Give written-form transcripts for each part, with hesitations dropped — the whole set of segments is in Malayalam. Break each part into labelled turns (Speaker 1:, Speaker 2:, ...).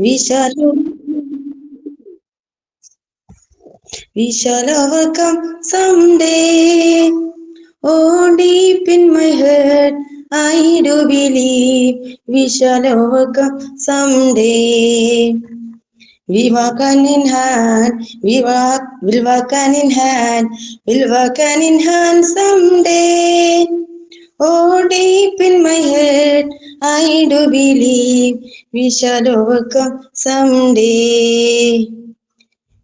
Speaker 1: we shall overcome someday. Oh, deep in my heart, I do believe we shall overcome someday. We walk hand in hand, we'll walk hand in hand, we'll walk hand in hand someday. Oh, deep in my heart, I do believe we shall overcome someday.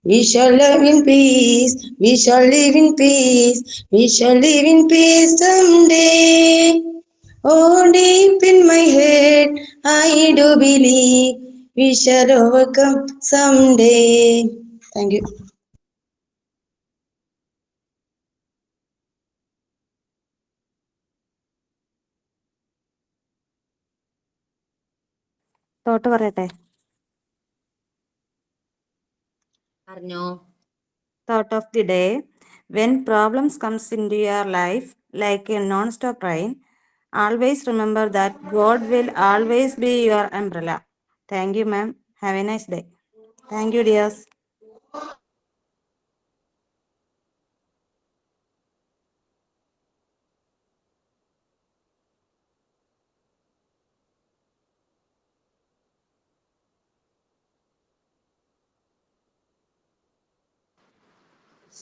Speaker 1: We shall live in peace, we shall live in peace, we shall live in peace someday. Oh, deep in my head, I do believe we shall overcome someday. Thank you.
Speaker 2: Thought പറയട്ടെ?
Speaker 3: പറഞ്ഞോ.
Speaker 2: Thought of the day: when problems comes into your life like a non-stop rain, always remember that God will always be your umbrella. Thank you, ma'am. Have a nice day. Thank you, dears.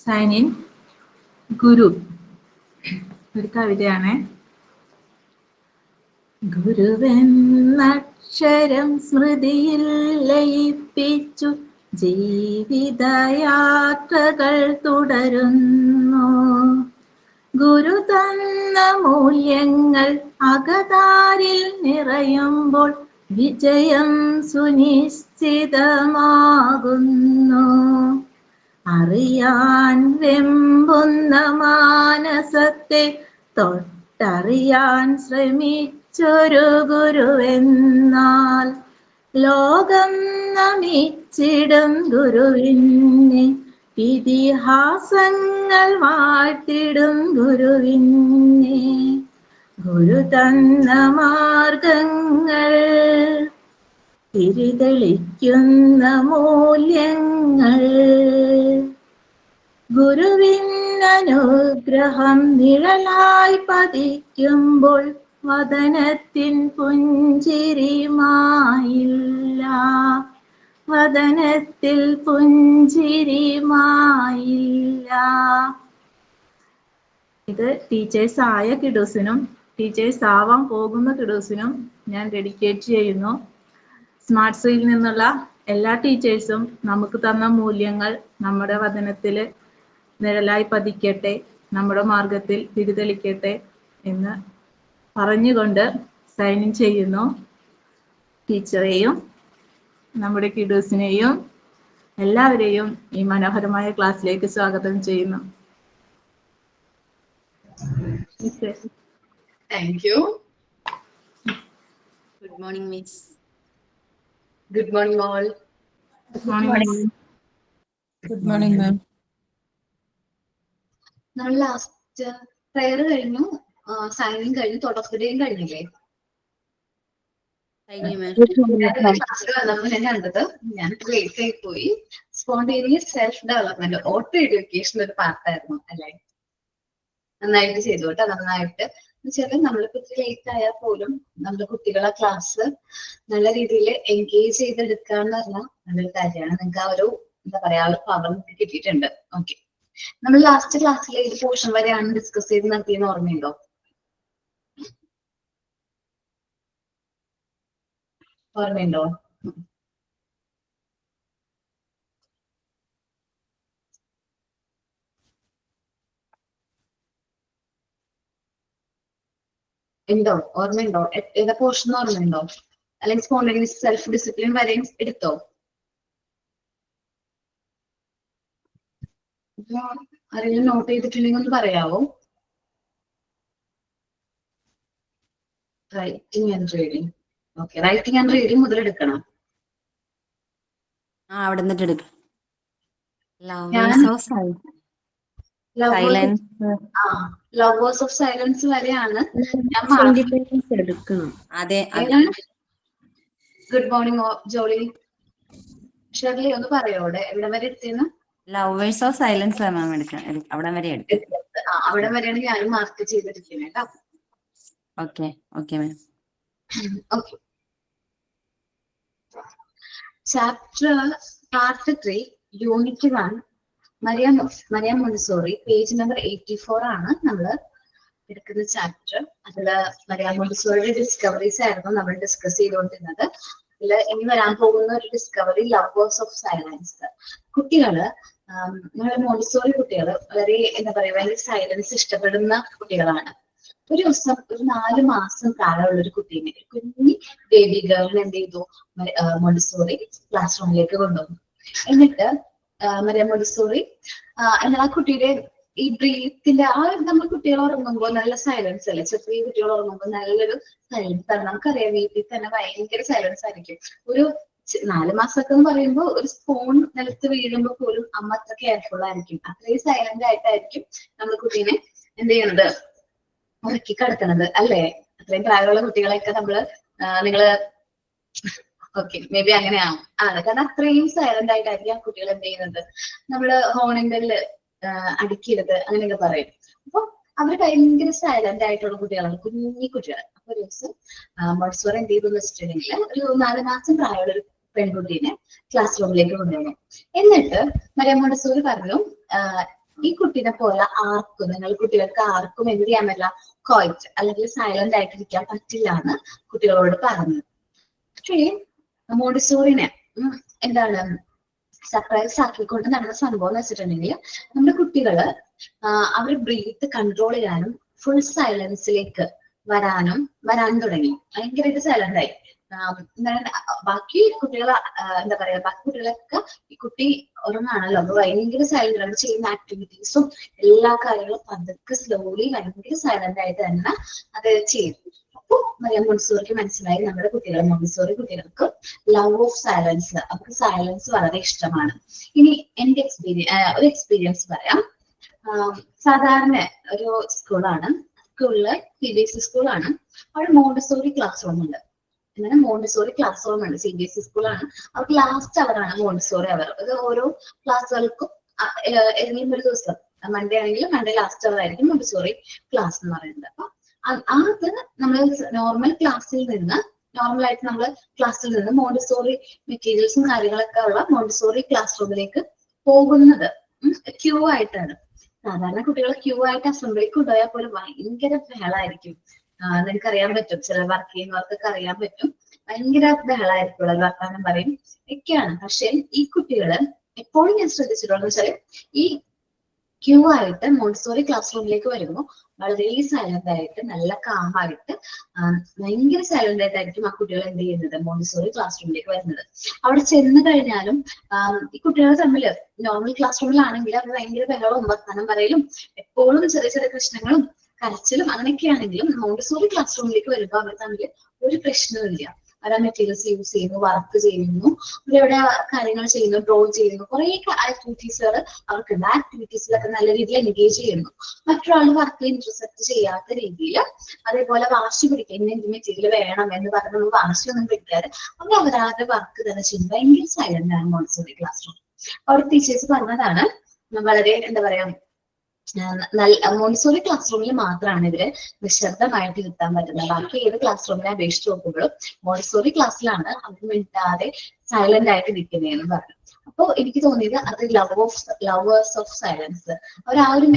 Speaker 4: Sign in guru. ഒരു കവിതയാണ്. ഗുരുവെന്നക്ഷരം സ്മൃതിയിൽ ലയിപ്പിച്ചു ജീവിതയാത്രകൾ തുടരുന്നു. ഗുരു തന്ന മൂല്യങ്ങൾ അകതാരിൽ നിറയുമ്പോൾ വിജയം സുനിശ്ചിതമാകുന്നു. അറിയാൻ വെമ്പുന്ന മാനസത്തെ തൊട്ടറിയാൻ ശ്രമിച്ചൊരു ഗുരുവെന്നാൽ ലോകം നമിച്ചിടും ഗുരുവിനെ, ഇതിഹാസങ്ങൾ വാഴ്ത്തിടും ഗുരുവിനെ. ഗുരു തന്ന മാർഗങ്ങൾ തിരിതെളിക്കുന്ന മൂല്യങ്ങൾ, ഗുരുവിനനുഗ്രഹം നിഴലായി പതിക്കുമ്പോൾ വദനത്തിൻ പുഞ്ചിരി മായില്ല, വദനത്തിൽ പുഞ്ചിരി മായില്ല. ഇത് ടീച്ചേഴ്സ് ആയ കിഡൂസിനും ടീച്ചേഴ്സ് ആവാൻ പോകുന്ന കിഡൂസിനും ഞാൻ ഡെഡിക്കേറ്റ് ചെയ്യുന്നു. സ്മാർട്ട് സ്കൂളിൽ നിന്നുള്ള എല്ലാ ടീച്ചേഴ്സും നമുക്ക് തന്ന മൂല്യങ്ങൾ നമ്മുടെ വദനത്തിൽ നിഴലായി പതിക്കട്ടെ, നമ്മുടെ മാർഗത്തിൽ തിരിതെളിക്കട്ടെ എന്ന് പറഞ്ഞുകൊണ്ട് സൈൻ ഇൻ ചെയ്യുന്നു. ടീച്ചറെയും നമ്മുടെ കിഡൂസിനെയും എല്ലാവരെയും ഈ മനോഹരമായ ക്ലാസ്സിലേക്ക് സ്വാഗതം ചെയ്യുന്നു.
Speaker 3: Thank you. Good morning miss. Good morning all.
Speaker 4: Good morning.
Speaker 5: Good morning ma'am.
Speaker 3: നമ്മൾ ലാസ്റ്റ് പ്രയർ കഴിഞ്ഞു, സൈനിങ് കഴിഞ്ഞു, തോട്ട് ഓഫ് ദി ഡേയും കഴിഞ്ഞില്ലേ? വന്നപ്പോൾ ഞാൻ കണ്ടത് ഞാൻ ലേറ്റ് ആയി പോയി. Spontaneous self development auto education ഒരു പാർട്ടായിരുന്നു അല്ലെ? നന്നായിട്ട് ചെയ്തു കേട്ടോ, നന്നായിട്ട്. എന്നുവെച്ചാൽ നമ്മളിപ്പോ ഇത്തിരി ലേറ്റ് ആയാൽ പോലും നമ്മുടെ കുട്ടികളെ ക്ലാസ് നല്ല രീതിയിൽ എൻഗേജ് ചെയ്തെടുക്കാന്ന് പറഞ്ഞാൽ നല്ലൊരു കാര്യമാണ്. നിങ്ങൾക്ക് ആ ഒരു എന്താ പറയാ ആ ഒരു പവർ കിട്ടിയിട്ടുണ്ട്. ഓക്കെ, നമ്മൾ ലാസ്റ്റ് ക്ലാസ്സിൽ ഏത് പോർഷൻ വരെയാണ് ഡിസ്കസ് ചെയ്ത് നടത്തിയെന്ന് ഓർമ്മയുണ്ടോ? ഓർമ്മയുണ്ടോ? ഉണ്ടോ? ഓർമ്മയുണ്ടോ? ഏതാ പോർഷൻ ഓർമ്മയുണ്ടോ? അല്ലെങ്കിൽ സ്പോണ്ടേനിയസ് സെൽഫ് ഡിസിപ്ലിൻ വരെയും എടുത്തോ? ആരെങ്കിലും നോട്ട് ചെയ്തിട്ടുണ്ടെങ്കിൽ ഒന്ന് പറയാവോ? Writing and reading. Okay, writing and reading മുതൽ എടുക്കണം.
Speaker 2: അവിടെ നിന്നിട്ട് എടുക്കും.
Speaker 3: ലവേഴ്സ് ഓഫ് സൈലൻസ് വരെയാണ് ഞാൻ എടുക്കണം.
Speaker 2: അതെ.
Speaker 3: Good morning Jolly. ഷെർലി ഒന്ന് പറയോടെ എവിടെ വരെ എത്തിയെന്ന്?
Speaker 2: ലവേഴ്സ് ഓഫ് സൈലൻസ് മാം എടുക്കാം, അവിടെ വരെ എടുക്കാം.
Speaker 3: അവിടെ വരെയാണ് ഞാൻ മാർക്ക് ചെയ്തിരിക്കുന്നത് കേട്ടോ.
Speaker 2: Okay okay ma'am.
Speaker 3: Okay. Chapter part 3 unit 1 Maria Montessori page number 84 ആണ് നമ്മൾ എടുക്കുന്ന ചാപ്റ്റർ. അതില് മരിയ മോണ്ടിസോറിയുടെ ഡിസ്കവറീസ് ആയിരുന്നു നമ്മൾ ഡിസ്കസ് ചെയ്തുകൊണ്ടിരുന്നത്. അതില് ഇനി വരാൻ പോകുന്ന ഒരു ഡിസ്കവറി ലവേഴ്സ് ഓഫ് സൈലൻസ്. കുട്ടികള് നമ്മുടെ മോണ്ടിസോറി കുട്ടികൾ വളരെ എന്താ പറയാ ഭയങ്കര സൈലൻസ് ഇഷ്ടപ്പെടുന്ന കുട്ടികളാണ്. ഒരു ദിവസം ഒരു 4 മാസം പ്രായമുള്ള ഒരു കുട്ടീനെ, കുഞ്ഞി ബേബി ഗേളിനെ എന്ത് ചെയ്തു, മോണ്ടിസോറി ക്ലാസ് റൂമിലേക്ക് കൊണ്ടുവന്നു. എന്നിട്ട് മരിയ മോണ്ടിസോറി എന്നാൽ ആ കുട്ടിയുടെ ഈ ബ്രീത്തിന്റെ നമ്മൾ കുട്ടികൾ ഉറങ്ങുമ്പോൾ നല്ല സൈലൻസ് അല്ലേ, ചെറിയ കുട്ടികൾ ഉറങ്ങുമ്പോൾ നല്ലൊരു സൈലൻസ് ആണ്. നമുക്കറിയാം വീട്ടിൽ തന്നെ ഭയങ്കര സൈലൻസ് ആയിരിക്കും. ഒരു 4 മാസമൊക്കെ എന്ന് പറയുമ്പോൾ ഒരു സ്പൂൺ നിലത്ത് വീഴുമ്പോൾ പോലും അമ്മ അത്ര കെയർഫുൾ ആയിരിക്കും. അത്രയും സൈലന്റ് ആയിട്ടായിരിക്കും നമ്മൾ കുട്ടീനെ എന്ത് ചെയ്യണത്, ഉറക്കി കിടക്കണത് അല്ലേ. അത്രയും പ്രായമുള്ള കുട്ടികളെയൊക്കെ നിങ്ങള് ഓക്കെ മേ ബി അങ്ങനെയാവും. കാരണം അത്രയും സൈലന്റ് ആയിട്ടായിരിക്കും ആ കുട്ടികൾ എന്ത് ചെയ്യുന്നത്, നമ്മള് ഹോണിന്റെ അടുക്കരുത് അങ്ങനെയൊക്കെ പറയും. അപ്പൊ അവര് ഭയങ്കര സൈലന്റ് ആയിട്ടുള്ള കുട്ടികളാണ്, കുഞ്ഞി കുട്ടികൾ. അപ്പൊ ഒരു ദിവസം മോണ്ടിസോറി എന്ത് ചെയ്തു വെച്ചിട്ടുണ്ടെങ്കിൽ ഒരു 4 മാസം പ്രായമുള്ള ഒരു പെൺകുട്ടീനെ ക്ലാസ് റൂമിലേക്ക് കൊണ്ടുവന്നു. എന്നിട്ട് മരിയ മോണ്ടിസോറി പറഞ്ഞു, ഈ കുട്ടീനെ പോലെ ആർക്കും, നിങ്ങൾ കുട്ടികൾക്ക് ആർക്കും എന്ത് ചെയ്യാൻ പറ്റില്ല, ക്വൈറ്റ് അല്ലെങ്കിൽ സൈലന്റ് ആയിട്ടിരിക്കാൻ പറ്റില്ല എന്ന് കുട്ടികളോട് പറഞ്ഞു. പക്ഷേ മോണ്ടിസോറിനെ എന്താണ് സർപ്രൈസ് ആക്കിക്കൊണ്ട് നടന്ന സംഭവം എന്ന് വെച്ചിട്ടുണ്ടെങ്കിൽ നമ്മുടെ കുട്ടികള് അവര് ബ്രീത്ത് കൺട്രോൾ ചെയ്യാനും ഫുൾ സൈലൻസിലേക്ക് വരാൻ തുടങ്ങി. ഭയങ്കരമായിട്ട് സൈലന്റ് ആയി. ബാക്കി കുട്ടികൾ എന്താ പറയാ, ബാക്കി കുട്ടികളൊക്കെ ഈ കുട്ടി ഉറങ്ങാണല്ലോ, അപ്പൊ ഭയങ്കര സൈലന്റ് ആണ്. ചെയ്യുന്ന ആക്ടിവിറ്റീസും എല്ലാ കാര്യങ്ങളും പതുക്കെ സ്ലോലി ഭയങ്കര സൈലന്റ് ആയിട്ട് തന്നെ അത് ചെയ്തു. അപ്പൊ മരിയ മോണ്ടിസോറിക്ക് മനസ്സിലായി നമ്മുടെ മോണ്ടിസോറി കുട്ടികൾക്ക് ലവ് ഓഫ് സൈലൻസ്, അവർക്ക് സൈലൻസ് വളരെ ഇഷ്ടമാണ്. ഇനി എന്റെ ഒരു എക്സ്പീരിയൻസ് പറയാം. സാധാരണ ഒരു സ്കൂളില് CBSE സ്കൂളാണ്. അവിടെ മോണ്ടിസോറി ക്ലാസ് റൂം ഉണ്ട്. അങ്ങനെ മോണ്ടിസോറി ക്ലാസ് റൂം ഉണ്ട്. CBSE സ്കൂളാണ്. അവർക്ക് ലാസ്റ്റ് അവറാണ് മോണ്ടിസോറി അവർ. അത് ഓരോ ക്ലാസ്സുകൾക്കും ഏതെങ്കിലും ഒരു ദിവസം, മൺഡേ ആണെങ്കിൽ മൺഡേ ലാസ്റ്റ് അവർ ആയിരിക്കും മോണ്ടിസോറി ക്ലാസ് എന്ന് പറയുന്നത്. അപ്പൊ അത് നമ്മൾ നോർമലായിട്ട് നമ്മൾ ക്ലാസ്സിൽ നിന്ന് മോണ്ടിസോറി മെറ്റീരിയൽസും കാര്യങ്ങളൊക്കെ ഉള്ള മോണ്ടിസോറി ക്ലാസ് റൂമിലേക്ക് പോകുന്നത് ക്യൂ ആയിട്ടാണ്. സാധാരണ കുട്ടികൾ ക്യൂ ആയിട്ട് അസംബ്ലിക്ക് കൊണ്ടുപോയാൽ പോലും ഭയങ്കര ബഹളായിരിക്കും. നിനക്കറിയാൻ പറ്റും, ചില വർക്ക് ചെയ്യുന്നവർക്കൊക്കെ അറിയാൻ പറ്റും. ഭയങ്കര ബഹളായിരിക്കും, വർത്താനം പറയും ഒക്കെയാണ്. പക്ഷെ ഈ കുട്ടികള് എപ്പോഴും ഞാൻ ശ്രദ്ധിച്ചിട്ടുള്ളത് വെച്ചാൽ ഈ ക്യൂ ആയിട്ട് മോണ്ടിസോറി ക്ലാസ് റൂമിലേക്ക് വരുമ്പോൾ വളരെ സൈലന്റ് ആയിട്ട് നല്ല കാമായിട്ട് ഭയങ്കര സൈലന്റ് ആയിട്ടായിരിക്കും ആ കുട്ടികൾ എന്ത് ചെയ്യുന്നത്, മോണ്ടിസോറി ക്ലാസ് റൂമിലേക്ക് വരുന്നത്. അവിടെ ചെന്ന് കഴിഞ്ഞാലും ഈ കുട്ടികൾ തമ്മിൽ നോർമൽ ക്ലാസ് റൂമിലാണെങ്കിൽ അവർ ഭയങ്കര ബഹളവും വർത്താനം പറയലും എപ്പോഴും ചെറിയ ചെറിയ പ്രശ്നങ്ങളും കരച്ചിലും അങ്ങനെയൊക്കെയാണെങ്കിലും മോണ്ടിസോറി ക്ലാസ് റൂമിലേക്ക് വരുമ്പോൾ അവർ തമ്മിൽ ഒരു പ്രശ്നവുമില്ല. അവരാ മെറ്റീരിയൽസ് യൂസ് ചെയ്യുന്നു, വർക്ക് ചെയ്യുന്നു, അവരവിടെ കാര്യങ്ങൾ ചെയ്യുന്നു, ഡ്രോ ചെയ്യുന്നു, കുറെ ആക്ടിവിറ്റീസുകൾ അവർക്കുണ്ട്. ആക്ടിവിറ്റീസിലൊക്കെ നല്ല രീതിയിൽ എൻഗേജ് ചെയ്യുന്നു. മറ്റൊരാൾ വർക്കിൽ ഇന്റർസെപ്റ്റ് ചെയ്യാത്ത രീതിയിൽ, അതേപോലെ വാശി പിടിക്കുക, ഇന്ന മെറ്റീരിയൽ വേണം എന്ന് പറഞ്ഞ് വാശിയൊന്നും പിടിക്കാതെ അവരവരുടെ വർക്ക് തന്നെ ചെയ്യും. ഭയങ്കര സൈലന്റ് ആണ് മോണ്ടിസോറി ക്ലാസ് റൂം. അവിടെ ടീച്ചേഴ്സ് പറഞ്ഞതാണ് വളരെ എന്താ പറയാ, മോണ്ടിസോറി ക്ലാസ് റൂമിൽ മാത്രമാണ് ഇവര് നിശബ്ദമായിട്ട് ഇരുത്താൻ പറ്റുന്നത്. ബാക്കി ഏത് ക്ലാസ് റൂമിനെ അപേക്ഷിച്ച് നോക്കുമ്പോഴും മോണ്ടിസോറി ക്ലാസ്സിലാണ് അവർ മിണ്ടാതെ സൈലന്റ് ആയിട്ട് ഇരിക്കുന്നതെന്ന് പറഞ്ഞു. അപ്പൊ എനിക്ക് തോന്നിയത് അത് ലവേഴ്സ് ഓഫ് സൈലൻസ്. അവർ ആ ഒരു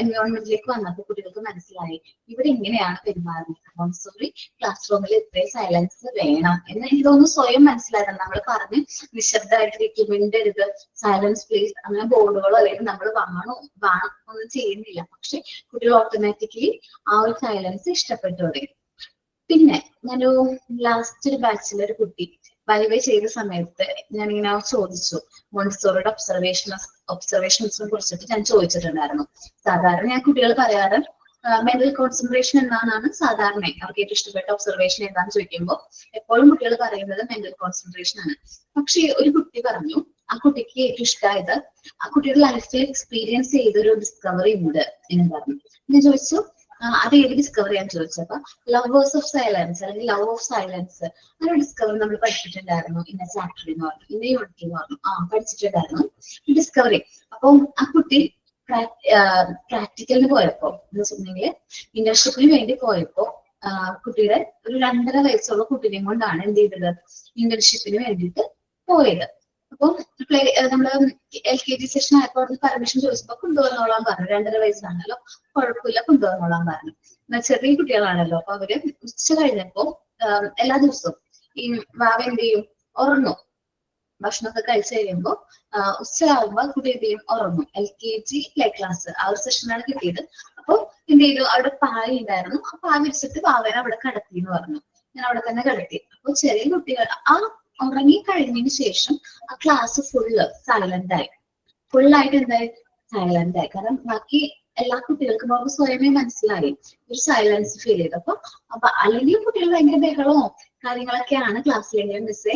Speaker 3: എൻവയോൺമെന്റിലേക്ക് വന്നപ്പോൾ കുട്ടികൾക്ക് മനസ്സിലായി ഇവിടെ ഇങ്ങനെയാണ് പെരുമാറുന്നത്. മോണ്ടിസോറി ക്ലാസ് റൂമിൽ ഇത്രയും സൈലൻസ് വേണം എന്ന് എനിക്ക് തോന്നുന്നു സ്വയം മനസ്സിലാക്കണം. നമ്മൾ പറഞ്ഞ് നിശബ്ദമായിട്ടിരിക്കും, മിണ്ടരുത്, സൈലൻസ് പ്ലീസ് അങ്ങനെ ബോർഡുകളോ അല്ലെങ്കിൽ നമ്മൾ വാണം ഒന്നും ചെയ്യുന്നില്ല. പക്ഷെ കുട്ടികൾ ഓട്ടോമാറ്റിക്കലി ആ ഒരു സൈലൻസ് ഇഷ്ടപ്പെട്ടു തുടങ്ങി. പിന്നെ ഞാനൊരു ലാസ്റ്റ് ഒരു ബാച്ചിലെ ഒരു കുട്ടി വൈവേ ചെയ്ത സമയത്ത് ഞാനിങ്ങനെ ചോദിച്ചു, മോണ്ടിസോറിയുടെ ഒബ്സർവേഷൻസിനെ കുറിച്ചിട്ട് ഞാൻ ചോദിച്ചിട്ടുണ്ടായിരുന്നു. സാധാരണ ഞാൻ കുട്ടികൾ പറയാറ് മെന്റൽ കോൺസെൻട്രേഷൻ എന്താണെന്നാണ് സാധാരണ അവർക്ക് ഏറ്റവും ഇഷ്ടപ്പെട്ട ഒബ്സർവേഷൻ എന്താണെന്ന് ചോദിക്കുമ്പോൾ എപ്പോഴും കുട്ടികൾ പറയുന്നത് മെന്റൽ കോൺസെൻട്രേഷൻ ആണ്. പക്ഷെ ഒരു കുട്ടി പറഞ്ഞു ആ കുട്ടിക്ക് ഏറ്റവും ഇഷ്ടമായത് ആ കുട്ടിയുടെ ലൈഫിൽ എക്സ്പീരിയൻസ് ചെയ്തൊരു ഡിസ്കവറി ഉണ്ട് എന്ന് പറഞ്ഞു. ഞാൻ ചോദിച്ചു അത് ഏത് ഡിസ്കവറി ഞാൻ ചോദിച്ചപ്പോ ലവേഴ്സ് ഓഫ് സൈലൻസ് അല്ലെങ്കിൽ ലവ് ഓഫ് സൈലൻസ് അങ്ങനെ ഡിസ്കവറി നമ്മൾ പഠിച്ചിട്ടുണ്ടായിരുന്നു ഇന്ന ചാപ്റ്ററിൽ എന്ന് പറഞ്ഞു, ഇന്ന യൂണിറ്റിൽ എന്ന് പറഞ്ഞു. പഠിച്ചിട്ടുണ്ടായിരുന്നു ഡിസ്കവറി. അപ്പം ആ കുട്ടി പ്രാക്ടിക്കലിന് പോയപ്പോ എന്ന് വെച്ചിട്ടുണ്ടെങ്കിൽ ഇന്റേൺഷിപ്പിന് വേണ്ടി പോയപ്പോ കുട്ടിയുടെ ഒരു 2.5 വയസ്സുള്ള കുട്ടീനെയും കൊണ്ടാണ് എന്ത് ചെയ്തത്, ഇന്റേൺഷിപ്പിന് വേണ്ടിയിട്ട് പോയത്. അപ്പം നമ്മള് LKG സെഷൻ ആയപ്പോൾ അവിടെ പെർമിഷൻ ചോദിച്ചപ്പോ കൊണ്ടുവന്നോളാൻ പറഞ്ഞു. 2.5 വയസ്സാണല്ലോ, കുഴപ്പമില്ല കൊണ്ടുവന്നോളാൻ പറഞ്ഞു. എന്നാൽ ചെറിയ കുട്ടികളാണല്ലോ, അപ്പൊ അവര് ഉച്ച കഴിഞ്ഞപ്പോ എല്ലാ ദിവസവും ഈ വാവ എന്ത് ചെയ്യും, ഉറങ്ങും. ഭക്ഷണമൊക്കെ കഴിച്ചു കഴിയുമ്പോ ഉച്ചയാകുമ്പോ കുട്ടി എന്ത് ചെയ്യും, ഉറങ്ങും. LKG പ്ലേ ക്ലാസ് ആ ഒരു സെഷനാണ് കിട്ടിയത്. അപ്പൊ എന്ത് ചെയ്തു, അവിടെ പായ ഉണ്ടായിരുന്നു. ആ പായ വെച്ചിട്ട് വാവനെ അവിടെ കടത്തി എന്ന് പറഞ്ഞു. ഞാൻ അവിടെ തന്നെ കടത്തി. അപ്പൊ ചെറിയ കുട്ടികൾ ആ ഉറങ്ങി കഴിഞ്ഞതിന് ശേഷം ആ ക്ലാസ് ഫുള്ള് സൈലന്റ് ആയി. ഫുള്ളായിട്ട് എന്തായി, സൈലന്റ് ആയി. കാരണം ബാക്കി എല്ലാ കുട്ടികൾക്കും അവർക്ക് സ്വയമേ മനസ്സിലായി ഒരു സൈലൻസ് ഫീൽ ചെയ്തു. അപ്പൊ അല്ലെങ്കിൽ കുട്ടികൾ ഭയങ്കര ബഹളമോ കാര്യങ്ങളൊക്കെയാണ് ക്ലാസ്സിലെങ്കിലും മിസ്സേ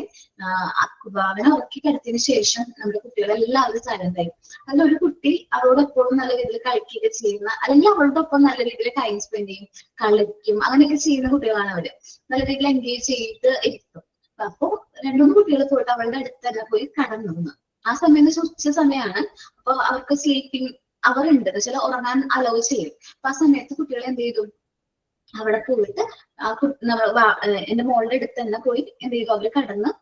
Speaker 3: വാവനെ ഉറക്കി കിടത്തിയതിനു ശേഷം നമ്മുടെ കുട്ടികളെല്ലാവരും സൈലന്റ് ആയി. അതിലൊരു കുട്ടി അവളോടൊപ്പം നല്ല രീതിയിൽ കളിക്കുകയൊക്കെ ചെയ്യുന്ന, അല്ലെങ്കിൽ അവളോടൊപ്പം നല്ല രീതിയിൽ ടൈം സ്പെൻഡ് ചെയ്യും, കളിക്കും, അങ്ങനെയൊക്കെ ചെയ്യുന്ന കുട്ടികളാണ് അവര്. നല്ല രീതിയിൽ എൻഗേജ് ചെയ്ത് ഇരിക്കും. അപ്പൊ 2-3 കുട്ടികൾ പോയിട്ട് അവളുടെ അടുത്ത് തന്നെ പോയി കടന്നു. ആ സമയം ഉച്ച സമയമാണ്. അപ്പൊ അവർക്ക് സ്ലീപ്പിംഗ് അവർ ഉണ്ട്, ചില ഉറങ്ങാൻ അലോ ചെയ്യും. അപ്പൊ ആ സമയത്ത് കുട്ടികൾ എന്ത് ചെയ്തു, അവിടെ പോയിട്ട് എന്റെ മോളുടെ അടുത്ത് തന്നെ പോയി എന്ത് ചെയ്തു, അവര്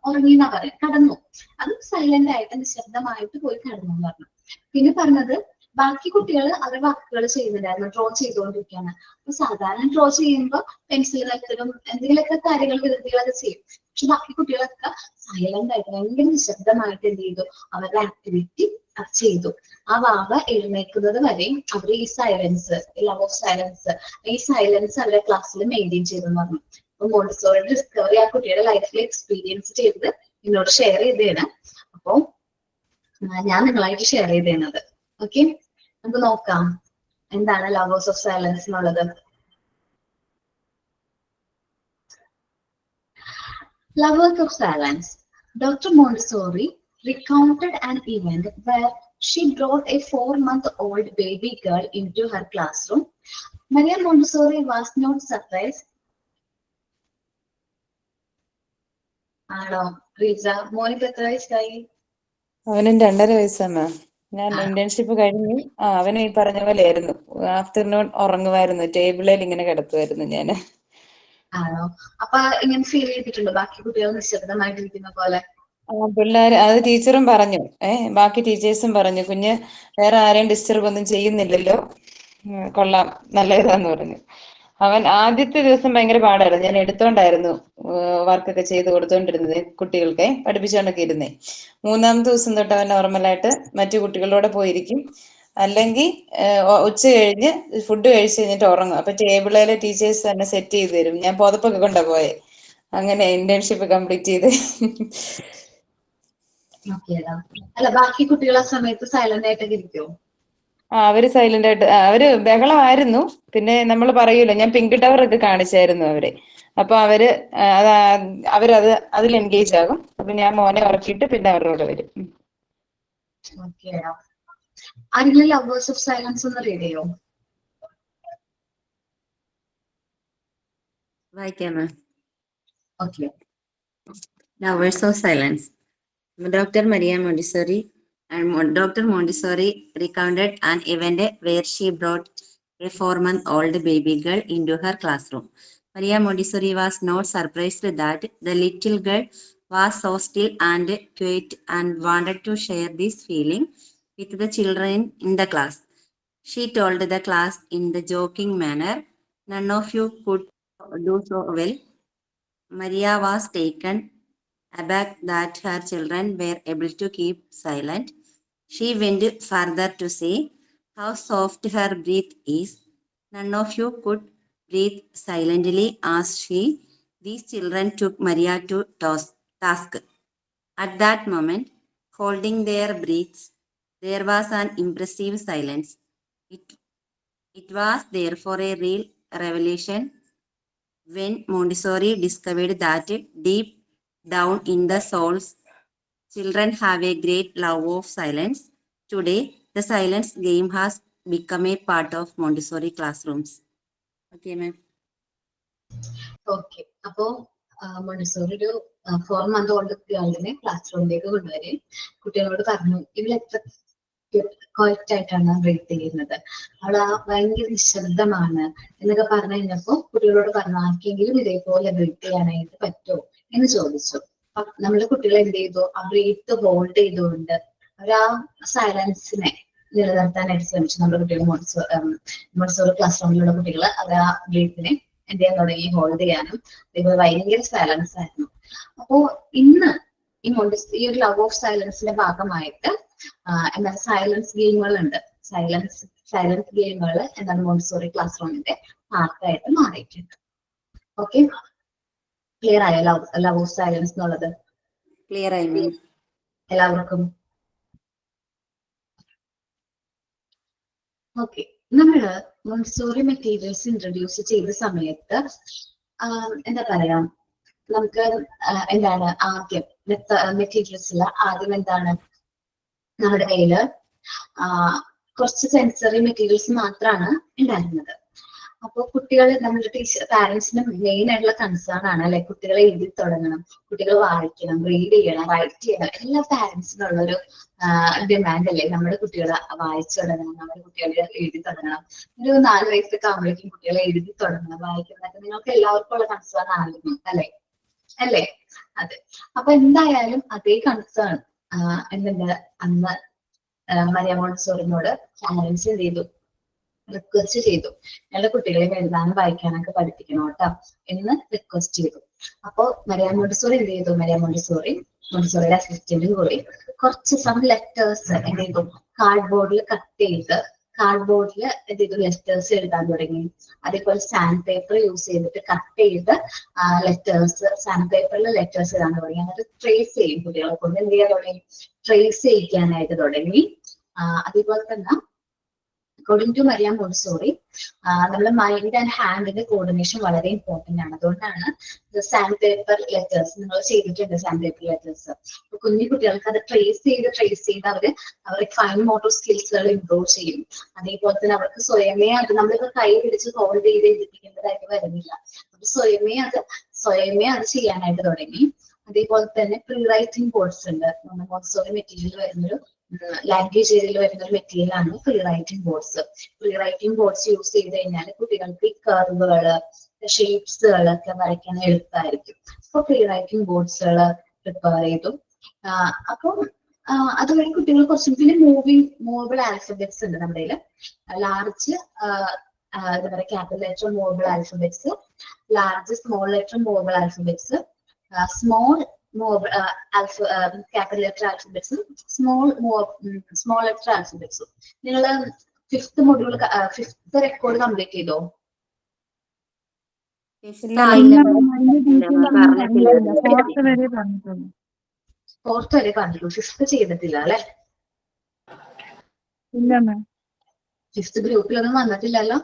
Speaker 3: ഉറങ്ങിയെന്നാ പറയാം, കടന്നു. അത് സൈലന്റ് ആയിട്ട് നിശബ്ദമായിട്ട് പോയി കടന്നു എന്ന് പറഞ്ഞു. പിന്നെ പറഞ്ഞത് ബാക്കി കുട്ടികൾ അവരുടെ വർക്കുകൾ ചെയ്യുന്നുണ്ടായിരുന്നു, ഡ്രോ ചെയ്തുകൊണ്ടിരിക്കുകയാണ്. അപ്പൊ സാധാരണ ഡ്രോ ചെയ്യുമ്പോൾ പെൻസിൽ കത്തിലും എന്തെങ്കിലുമൊക്കെ കാര്യങ്ങൾ വികൃതികളൊക്കെ ചെയ്യും. പക്ഷെ ബാക്കി കുട്ടികളൊക്കെ സൈലന്റ് ആയിട്ട് ഭയങ്കര നിശബ്ദമായിട്ട് എന്ത് ചെയ്തു, അവരുടെ ആക്ടിവിറ്റി ചെയ്തു. ആ വാവ എഴുന്നേക്കുന്നത് വരെയും അവർ ഈ സൈലൻസ്, ലവ് ഓഫ് സൈലൻസ്, ഈ സൈലൻസ് അവരുടെ ക്ലാസ്സിൽ മെയിൻറ്റെയിൻ ചെയ്തെന്ന് പറഞ്ഞു. അപ്പൊ മോണ്ടിസോറി ഡിസ്കവറി ആ കുട്ടിയുടെ ലൈഫിൽ എക്സ്പീരിയൻസ് ചെയ്തത് എന്നോട് ഷെയർ ചെയ്തതാണ്. അപ്പൊ ഞാൻ നിങ്ങളായിട്ട് ഷെയർ ചെയ്തത്. ഓക്കെ, നമുക്ക് നോക്കാം എന്താണ് ലവേഴ്സ് ഓഫ് സൈലൻസ് എന്നുള്ളത്. Lovers of silence. Dr. Montessori recounted an event where she brought a 4-month-old baby girl into her classroom. Maria Montessori was not surprised. ആണോ റീജ, മോനിക്ക് എത്ര വയസ്സായി?
Speaker 2: അവനും 2.5 വയസ്സാണ്. ഞാൻ ഇന്റേൺഷിപ്പ് കഴിഞ്ഞു. അവനും ഈ പറഞ്ഞ പോലെ ആയിരുന്നു. ആഫ്റ്റർനൂൺ ഉറങ്ങുമായിരുന്നു, ടേബിളിൽ ഇങ്ങനെ കിടത്തുമായിരുന്നു ഞാന്.
Speaker 3: ആണോ? അപ്പൊ ഇങ്ങനെ ഫീൽ ചെയ്തിട്ടുണ്ടോ ബാക്കി കുട്ടികൾ നിശബ്ദമായിട്ടിരിക്കുന്ന പോലെ?
Speaker 2: പിള്ളേർ അത് ടീച്ചറും പറഞ്ഞു, ബാക്കി ടീച്ചേഴ്സും പറഞ്ഞു, കുഞ്ഞ് വേറെ ആരെയും ഡിസ്റ്റർബ് ഒന്നും ചെയ്യുന്നില്ലല്ലോ, കൊള്ളാം, നല്ല ഇതാന്ന് പറഞ്ഞു. അവൻ ആദ്യത്തെ ദിവസം ഭയങ്കര പാടായിരുന്നു. ഞാൻ എടുത്തോണ്ടായിരുന്നു വർക്കൊക്കെ ചെയ്ത് കൊടുത്തോണ്ടിരുന്നത്, കുട്ടികൾക്ക് പഠിപ്പിച്ചോണ്ടൊക്കെ ഇരുന്നേ. 3-ാമത്തെ ദിവസം തൊട്ട് അവൻ നോർമലായിട്ട് മറ്റു കുട്ടികളോടെ പോയിരിക്കും. അല്ലെങ്കിൽ ഉച്ച കഴിഞ്ഞ് ഫുഡ് കഴിച്ച് കഴിഞ്ഞിട്ട് ഉറങ്ങും. അപ്പൊ ടേബിളിലെ ടീച്ചേഴ്സ് തന്നെ സെറ്റ് ചെയ്ത് തരും. ഞാൻ പുതപ്പൊക്കെ കൊണ്ടാ പോയെ. അങ്ങനെ ഇന്റേൺഷിപ്പ് കംപ്ലീറ്റ് ചെയ്ത്.
Speaker 3: അല്ല, ബാക്കി കുട്ടികൾ ആ സമയത്ത് സൈലന്റ് ആയിട്ടൊക്കെ ഇരിക്കുമോ?
Speaker 2: അവര് സൈലന്റ് ആയിട്ട്, അവര് ബഹളമായിരുന്നു. പിന്നെ നമ്മൾ പറയൂല്ലോ, ഞാൻ പിങ്ക് ടവർ ഒക്കെ കാണിച്ചായിരുന്നു അവരെ. അപ്പൊ അവരത് അതിൽ എൻഗേജ് ആകും. അപ്പൊ ഞാൻ മോനെ ഉറക്കിയിട്ട് പിന്നെ അവരുടെ കൂടെ വരും.
Speaker 3: ആരെങ്കിലും ലവേഴ്സ് ഓഫ് സൈലൻസ് ഒന്ന് റീഡ് ചെയ്യോ?
Speaker 6: വായിക്കാമോ?
Speaker 3: Okay.
Speaker 6: Lovers of silence. Dr. Maria Montessori Dr. Montessori recounted an event where she brought a 4-month-old baby girl into her classroom. Maria Montessori was not surprised that the little girl was so still and quiet and wanted to share this feeling with the children in the class. She told the class in the joking manner, "None of you could do so well." Maria was taken aback that her children were able to keep silent. She went further to say how soft her breath is. "None of you could breathe silently," asked she. These children took Maria to task. At that moment, holding their breaths, there was an impressive silence. It was therefore a real revelation when Montessori discovered that deep down in the souls, children have a great love of silence. Today, the silence game has become a part of Montessori classrooms. Okay, ma'am.
Speaker 3: Okay. അപ്പോ മോണ്ടിസോറി ഒരു 4 month ഓൾഡ് ഗേളിനെ ക്ലാസ് റൂമിലേക്ക് കൊണ്ടുവരും. കുട്ടികളോട് പറഞ്ഞു ഇവൾ എത്ര ക്വയറ്റ് ആയിട്ടാണ് റേറ്റ് ചെയ്യുന്നത്, അവൾ ഭയങ്കര നിശബ്ദമാണ് എന്നൊക്കെ പറഞ്ഞു കഴിഞ്ഞപ്പോ കുട്ടികളോട് പറഞ്ഞു ആർക്കെങ്കിലും ഇതേപോലെ ബ്രീത്ത് ചെയ്യാനായിട്ട് പറ്റുമോ എന്ന് ചോദിച്ചു. നമ്മള് കുട്ടികളെ എന്ത് ചെയ്തു, ആ ബ്രീത്ത് ഹോൾഡ് ചെയ്തുകൊണ്ട് അവർ ആ സൈലൻസിനെ നിലനിർത്താനായിട്ട് ശ്രമിച്ചു. നമ്മുടെ കുട്ടികൾ മോണ്ടിസോറി ക്ലാസ് റൂമിലുള്ള കുട്ടികൾ അവർ ആ ബ്രീത്തിനെ എന്ത് ചെയ്യാൻ തുടങ്ങി, ഹോൾഡ് ചെയ്യാനും. അതേപോലെ ഭയങ്കര സൈലൻസ് ആയിരുന്നു. അപ്പോ ഇന്ന് ഈ ഒരു ലവ് ഓഫ് സൈലൻസിന്റെ ഭാഗമായിട്ട് എന്താണ് സൈലൻസ് ഗെയിമുകളുണ്ട്. സൈലൻസ് ഗെയിമുകൾ എന്താണ് മോണ്ടിസോറി ക്ലാസ് റൂമിന്റെ പാർട്ടായിട്ട് മാറിയിട്ടുണ്ട്. ഓക്കെ, ക്ലിയർ ആയോ ലവ് ഓഫ് സൈലൻസ് എന്നുള്ളത്?
Speaker 6: Clear ആയി ma'am.
Speaker 3: എല്ലാവർക്കും? ഓക്കെ, നമ്മള് മോണ്ടിസോറി മെറ്റീരിയൽസ് ഇൻട്രൊഡ്യൂസ് ചെയ്ത സമയത്ത് എന്താ പറയാ, നമുക്ക് എന്താണ് ആദ്യം മെറ്റീരിയൽസിൽ ആദ്യം എന്താണ് നമ്മുടെ കയ്യില് കുറച്ച് സെൻസറി മെറ്റീരിയൽസ് മാത്രമാണ് ഉണ്ടായിരുന്നത്. അപ്പോൾ കുട്ടികൾ നമ്മുടെ പാരന്റ്സിന്റെ മെയിൻ ആയിട്ടുള്ള കൺസേൺ ആണ് അല്ലെ, കുട്ടികളെ എഴുതി തുടങ്ങണം, കുട്ടികൾ വായിക്കണം, റീഡ് ചെയ്യണം, റൈറ്റ് ചെയ്യണം. എല്ലാ പാരന്റ്സിനും ഉള്ളൊരു ഡിമാൻഡ് അല്ലേ, നമ്മുടെ കുട്ടികളെ വായിച്ചു തുടങ്ങണം, നമ്മുടെ കുട്ടികളെ എഴുതി തുടങ്ങണം. ഒരു 4 വയസ്സൊക്കെ ആകുമ്പോഴേക്കും കുട്ടികളെ എഴുതി തുടങ്ങണം, വായിക്കണം. നിങ്ങൾക്ക് എല്ലാവർക്കും ഉള്ള കൺസേൺ ആയിരുന്നു അല്ലേ? അതെ. അപ്പൊ എന്തായാലും അതേ കൺസേൺ എന്തുണ്ട് അന്ന് മരിയ മോണ്ടിസോറിനോട് പാരന്റ്സ് എന്ത് ചെയ്തു, റിക്വസ്റ്റ് ചെയ്തു, ഞങ്ങളുടെ കുട്ടികളെ എഴുതാനും വായിക്കാനൊക്കെ പഠിപ്പിക്കണം കേട്ടോ എന്ന് റിക്വസ്റ്റ് ചെയ്തു. അപ്പോ മരിയ മോണ്ടിസോറി എന്ത് ചെയ്തു, മോണ്ടിസോറിയുടെ അസിസ്റ്റന്റും കൂടി കുറച്ച് ലെറ്റേഴ്സ് എന്ത് ചെയ്തു, കാർഡ്ബോർഡിൽ കട്ട് ചെയ്ത് എന്ത് ചെയ്തു, ലെറ്റേഴ്സ് എഴുതാൻ തുടങ്ങി. അതേപോലെ സാൻഡ് പേപ്പർ യൂസ് ചെയ്തിട്ട് കട്ട് ചെയ്ത് സാൻഡ് പേപ്പറിൽ ലെറ്റേഴ്സ് എഴുതാൻ തുടങ്ങി. അങ്ങനെ ട്രേസ് ചെയ്യും, കുട്ടികളെ കൊണ്ട് എന്ത് ചെയ്യാൻ തുടങ്ങി, ട്രേസ് ചെയ്യിക്കാനായിട്ട് തുടങ്ങി. അതേപോലെ തന്നെ അക്കോർഡിംഗ് ടു മരിയ മോണ്ടിസോറി നമ്മുടെ മൈൻഡ് ആൻഡ് ഹാൻഡിന്റെ കോർഡിനേഷൻ വളരെ ഇമ്പോർട്ടന്റ് ആണ്. അതുകൊണ്ടാണ് സാൻഡ് പേപ്പർ ലെറ്റേഴ്സ് നിങ്ങൾ ചെയ്തിട്ടുണ്ട്. സാൻഡ് പേപ്പർ ലെറ്റേഴ്സ് കുഞ്ഞു കുട്ടികൾക്ക് അത് ട്രേസ് ചെയ്ത് അവരുടെ ഫൈൻ മോട്ടോർ സ്കിൽസുകൾ ഇംപ്രൂവ് ചെയ്യും. അതേപോലെ തന്നെ അവർക്ക് സ്വയമേ അത് നമ്മളിപ്പോ കൈ പിടിച്ച് ഹോൾഡ് ചെയ്ത് എഴുതിപ്പിക്കേണ്ടതായിട്ട് വരുന്നില്ല, സ്വയമേ അത് ചെയ്യാനായിട്ട് തുടങ്ങി. അതേപോലെ തന്നെ പ്രീ റൈറ്റിംഗ് ബോർഡ്സ് ഉണ്ട്. നമ്മുടെ മോണ്ടിസോറി മെറ്റീരിയൽ വരുന്നൊരു ലാംഗ്വേജ് ഏരിയയിൽ വരുന്ന ഒരു മെറ്റീരിയൽ ആണ് പ്രീ റൈറ്റിംഗ് ബോർഡ്സ് യൂസ് ചെയ്ത് കഴിഞ്ഞാൽ കുട്ടികൾക്ക് ഈ കർവുകള് ഷേപ്സുകളൊക്കെ വരയ്ക്കാൻ എളുപ്പമായിരിക്കും. അപ്പൊ പ്രീ റൈറ്റിംഗ് ബോർഡ്സുകൾ പ്രിപ്പയർ ചെയ്തു. അപ്പം അതുവഴി കുട്ടികൾ കുറച്ചും പിന്നെ മൂവബിൾ ആൽഫബറ്റ്സ് ഉണ്ട് നമ്മുടെ കയ്യില്. ലാർജ് എന്താ പറയുക capital letter movable alphabets, large small letter movable alphabets, small capital letter ആൽഫബറ്റ്സും സ്മോൾ ലെറ്റർ ആൽഫബറ്റ്സും. നിങ്ങൾ 5th റെക്കോർഡ് കംപ്ലീറ്റ് ചെയ്തോ? ഫോർത്ത് വരെ പറഞ്ഞിട്ടുള്ളൂ, 5th ചെയ്തിട്ടില്ല അല്ലെ? 5th ഗ്രൂപ്പിലൊന്നും വന്നിട്ടില്ലല്ലോ,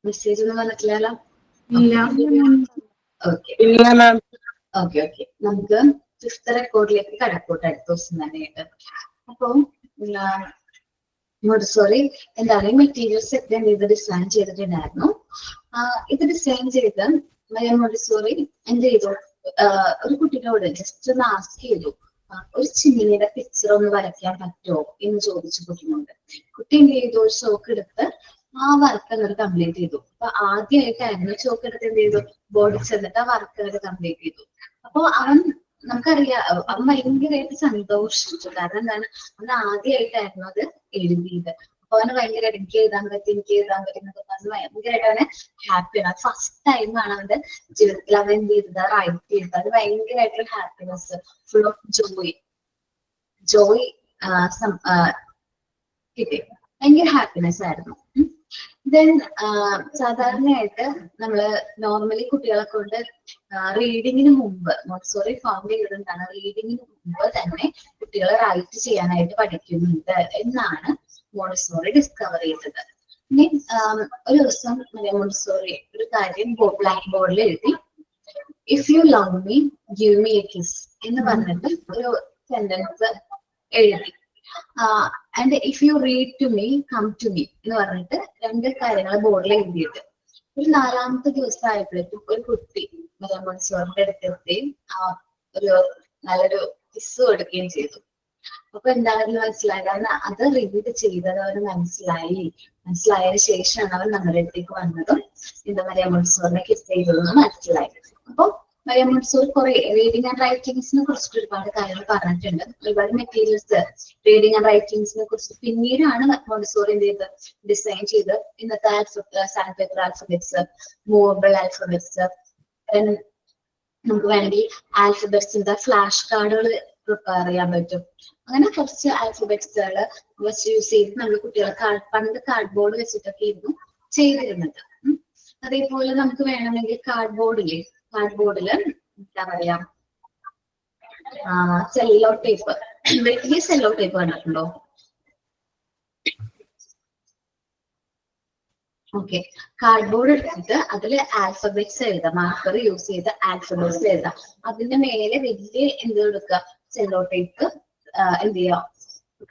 Speaker 3: മെസ്സേജ് ഒന്നും വന്നിട്ടില്ലല്ലോ. ഓക്കെ, നമുക്ക് 5th റെക്കോർഡിലേക്ക് കടക്കൂട്ട് അടുത്ത ദിവസം തന്നെയായിട്ട്. അപ്പൊ മോണ്ടിസോറി എന്താണ് മെറ്റീരിയൽസ് ഒക്കെ എന്ത് ഡിസൈൻ ചെയ്തിട്ടുണ്ടായിരുന്നു. ഇത് ഡിസൈൻ ചെയ്ത് മരിയ മോണ്ടിസോറി എന്ത് ചെയ്തു, ഒരു കുട്ടിയോട് ജസ്റ്റ് ഒന്ന് ആസ്ക് ചെയ്തു, ഒരു ചിമ്മിനിയുടെ പിക്ചർ ഒന്ന് വരയ്ക്കാൻ പറ്റുമോ എന്ന് ചോദിച്ചു കുട്ടിനോട്. കുട്ടി എന്ത് ചെയ്തു, ഒരു ചോക്ക് എടുത്ത് ആ വർക്ക് അങ്ങോട്ട് കംപ്ലീറ്റ് ചെയ്തു. അപ്പൊ ആദ്യമായിട്ടായിരുന്നു ചോക്ക് എടുത്ത് എന്ത് ചെയ്തു, ബോർഡിൽ ചെന്നിട്ട് ആ വർക്ക് അങ്ങോട്ട് കംപ്ലീറ്റ് ചെയ്തു. അപ്പൊ നമുക്കറിയാം അവൻ ഭയങ്കരമായിട്ട് സന്തോഷിച്ചു. കാരണം എന്താണ്, അവൻ ആദ്യമായിട്ടായിരുന്നു അത് എഴുതിയത്. അപ്പൊ അവന് ഭയങ്കര എനിക്ക് എഴുതാൻ പറ്റി എന്നൊക്കെ പറഞ്ഞ് ഭയങ്കരമായിട്ട് അവന് ഹാപ്പിയാണ്. അത് ഫസ്റ്റ് ടൈമാണ് അവന്റെ ജീവിതത്തിൽ അവൻ എന്ത് ചെയ്തത്, റൈറ്റ് ചെയ്തത്. അത് ഭയങ്കരമായിട്ടൊരു ഹാപ്പിനെസ്, ഫുൾ ഓഫ് ജോയ് കിട്ടി. ഭയങ്കര ഹാപ്പിനെസ് ആയിരുന്നു. ദെൻ സാധാരണയായിട്ട് നമ്മള് നോർമലി കുട്ടികളെ കൊണ്ട് റീഡിങ്ങിന് മുമ്പ് മോണ്ടിസോറി ഫൗണ്ട് ചെയ്തിട്ടുണ്ടാണ്, റീഡിങ്ങിന് മുമ്പ് തന്നെ കുട്ടികളെ റൈറ്റ് ചെയ്യാനായിട്ട് പഠിക്കുന്നുണ്ട് എന്നാണ് മോണ്ടിസോറി ഡിസ്കവർ ചെയ്തത്. ഇനി ഒരു ദിവസം മോണ്ടിസോറി ഒരു കാര്യം ബ്ലാക്ക് ബോർഡിൽ എഴുതി, if you love me give me a kiss എന്ന് പറഞ്ഞിട്ട് ഒരു സെന്റൻസ് എഴുതി. And if you read to me come to me എന്ന് പറഞ്ഞിട്ട് 2 കാര്യങ്ങൾ ബോർഡിൽ എഴുതിയിട്ട് ഒരു 4ാമത്തെ ദിവസം ആയപ്പോഴേക്കും ഒരു കുട്ടി മോണ്ടിസോറിന്റെ അടുത്തെത്തുകയും ഒരു നല്ലൊരു കിസ് കൊടുക്കുകയും ചെയ്തു. അപ്പൊ എന്താണെന്ന് മനസ്സിലായി, കാരണം അത് റീഡ് ചെയ്തത് അവന് മനസ്സിലായതിനു ശേഷമാണ് അവൻ നമ്മുടെ അടുത്തേക്ക് വന്നതും എന്താ മരിയ മോണ്ടിസോറിനെ കിസ് ചെയ്തതെന്ന് മനസ്സിലായി. അപ്പൊ മരിയ മോണ്ടിസോറി കുറെ റീഡിങ് ആൻഡ് റൈറ്റിംഗ്സിനെ കുറിച്ചിട്ട് ഒരുപാട് കാര്യങ്ങൾ പറഞ്ഞിട്ടുണ്ട്. ഒരുപാട് മെറ്റീരിയൽസ് റീഡിങ് ആൻഡ് റൈറ്റിംഗ്സിനെ കുറിച്ച് പിന്നീടാണ് മോണ്ടിസോറി എന്ത് ചെയ്ത് ഡിസൈൻ ചെയ്ത് ഇന്നത്തെ sand paper alphabets, movable alphabets, നമുക്ക് വേണമെങ്കിൽ ആൽഫബറ്റ്സിന്റെ ഫ്ലാഷ് കാർഡുകൾ പ്രിപ്പയർ ചെയ്യാൻ പറ്റും. അങ്ങനെ കുറച്ച് ആൽഫബറ്റ്സുകൾ വെച്ച് യൂസ് ചെയ്ത് നമ്മൾ കുട്ടികളെ പണ്ട് കാർഡ്ബോർഡ് വെച്ചിട്ടൊക്കെ ആയിരുന്നു ചെയ്തിരുന്നത്. അതേപോലെ നമുക്ക് വേണമെങ്കിൽ കാർഡ്ബോർഡില് എന്താ പറയാ സെല്ലോ ടേപ്പ്, വലിയ സെല്ലോ ടേപ്പ് കണ്ടിട്ടുണ്ടോ? ഓക്കെ, കാർഡ്ബോർഡ് എടുത്തിട്ട് അതിൽ ആൽഫബറ്റ്സ് എഴുതാം, മാർക്കർ യൂസ് ചെയ്ത് ആൽഫബറ്റ്സ് എഴുതാം. അതിന്റെ മേലെ വലിയ എന്ത് കൊടുക്കുക, സെല്ലോ ടേപ്പ് എന്ത് ചെയ്യാം,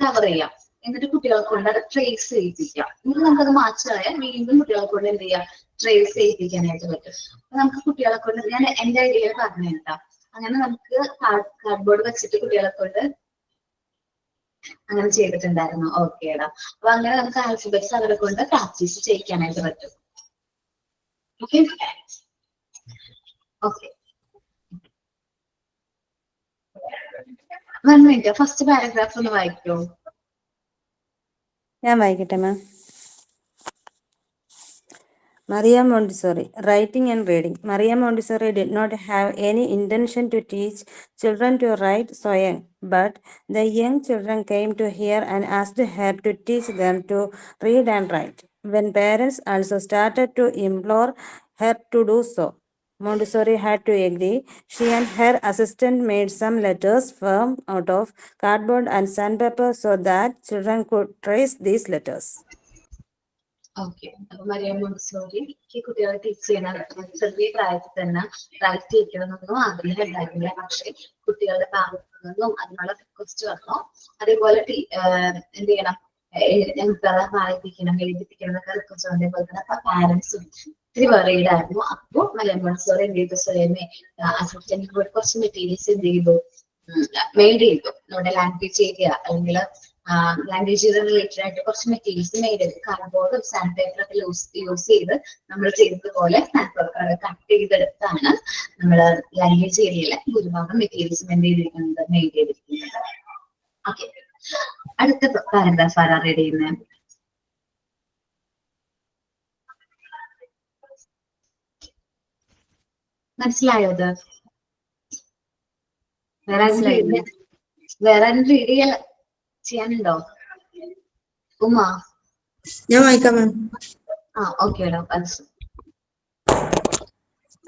Speaker 3: കവർ ചെയ്യാം. എന്നിട്ട് കുട്ടികളെ കൊണ്ട് അത് ട്രേസ് ചെയ്യിപ്പിക്കാം. എന്നിട്ട് നമുക്കത് മാച്ചായാൽ വീണ്ടും കുട്ടികളെ കൊണ്ട് എന്ത് ചെയ്യാം, ട്രേസ് ചെയ്യിപ്പിക്കാനായിട്ട് പറ്റും. അപ്പൊ നമുക്ക് കുട്ടികളെ കൊണ്ട് ഞാൻ എന്റെ ഐഡിയ പറഞ്ഞു കേട്ടാ. അങ്ങനെ നമുക്ക് കാർഡ്ബോർഡ് വെച്ചിട്ട് കുട്ടികളെ കൊണ്ട് അങ്ങനെ ചെയ്തിട്ടുണ്ടായിരുന്നു. ഓക്കേടാ. അപ്പൊ അങ്ങനെ നമുക്ക് ആൽഫബറ്റ്സ് അവരെ കൊണ്ട് പ്രാക്ടീസ് ചെയ്യിക്കാനായിട്ട് പറ്റും. Okay okay, 1 minute. First paragraph ഒന്ന് വായിക്കോ?
Speaker 2: ഞാൻ വായിക്കട്ടെ മാം. Maria Montessori, writing and reading. Maria Montessori did not have any intention to teach children to write so young, but the young children came to her and asked her to teach them to read and write. When parents also started to implore her to do so, Montessori had to agree. She and her assistant made some letters formed out of cardboard and sandpaper so that children could trace these letters.
Speaker 3: Okay, അപ്പൊ മരിയ മോണ്ടിസോറിക്ക് കുട്ടികളെ ടീച്ച് ചെയ്യണം ചെറിയ പ്രായത്തിൽ തന്നെ റൈറ്റ് ചെയ്യിക്കണമെന്നൊന്നും ആഗ്രഹം ഉണ്ടായിരുന്നില്ല. പക്ഷെ കുട്ടികളുടെ ഭാഗത്തു നിന്നും അതിനുള്ള റിക്വസ്റ്റ് വന്നു. അതേപോലെ എന്ത് ചെയ്യണം, വായിപ്പിക്കണം, എഴുതിപ്പിക്കണം എന്നൊക്കെ റിക്വസ്റ്റ് വന്നു. അതേപോലെ തന്നെ പാരന്റ്സും ഇത്തിരി വെറീഡ് ആയിരുന്നു. അപ്പൊ മരിയ മോണ്ടിസോറി എന്ത് ചെയ്തു, സ്വയമേ അസിസ്റ്റന്റ് കുറച്ച് മെറ്റീരിയൽസ് എന്ത് ചെയ്തു, മെയ്ഡ് ചെയ്തു. നമ്മുടെ ലാംഗ്വേജ് ഏരിയ അല്ലെങ്കിൽ ലാംഗ്വേജ് റിലേറ്റഡ് ആയിട്ട് കുറച്ച് മെറ്റീരിയൽസ് മെയ്ഡ് ചെയ്ത് കാർഡ്ബോർഡും സാൻഡ് പേപ്പറൊക്കെ യൂസ് ചെയ്ത് നമ്മൾ ചെയ്തതുപോലെ കട്ട് ചെയ്തെടുത്താണ് നമ്മൾ ലാംഗ്വേജ് ഏരിയയിലെ ഭൂരിഭാഗം മെറ്റീരിയൽസും എന്ത് ചെയ്തിരിക്കുന്നത്, മെയ്ഡ് ചെയ്തിരിക്കുന്നത്. ഓക്കെ, അടുത്ത പാരഗ്രാഫ് ആരാ റീഡ് ചെയ്യുന്നത്? മനസ്സിലായോ? അത് വേറെ റീഡ് ചെയ്യാനുണ്ടോ? ഉമ്മ?
Speaker 1: ഞാൻ വായിക്കാം മാം.
Speaker 3: ഓക്കേടാ.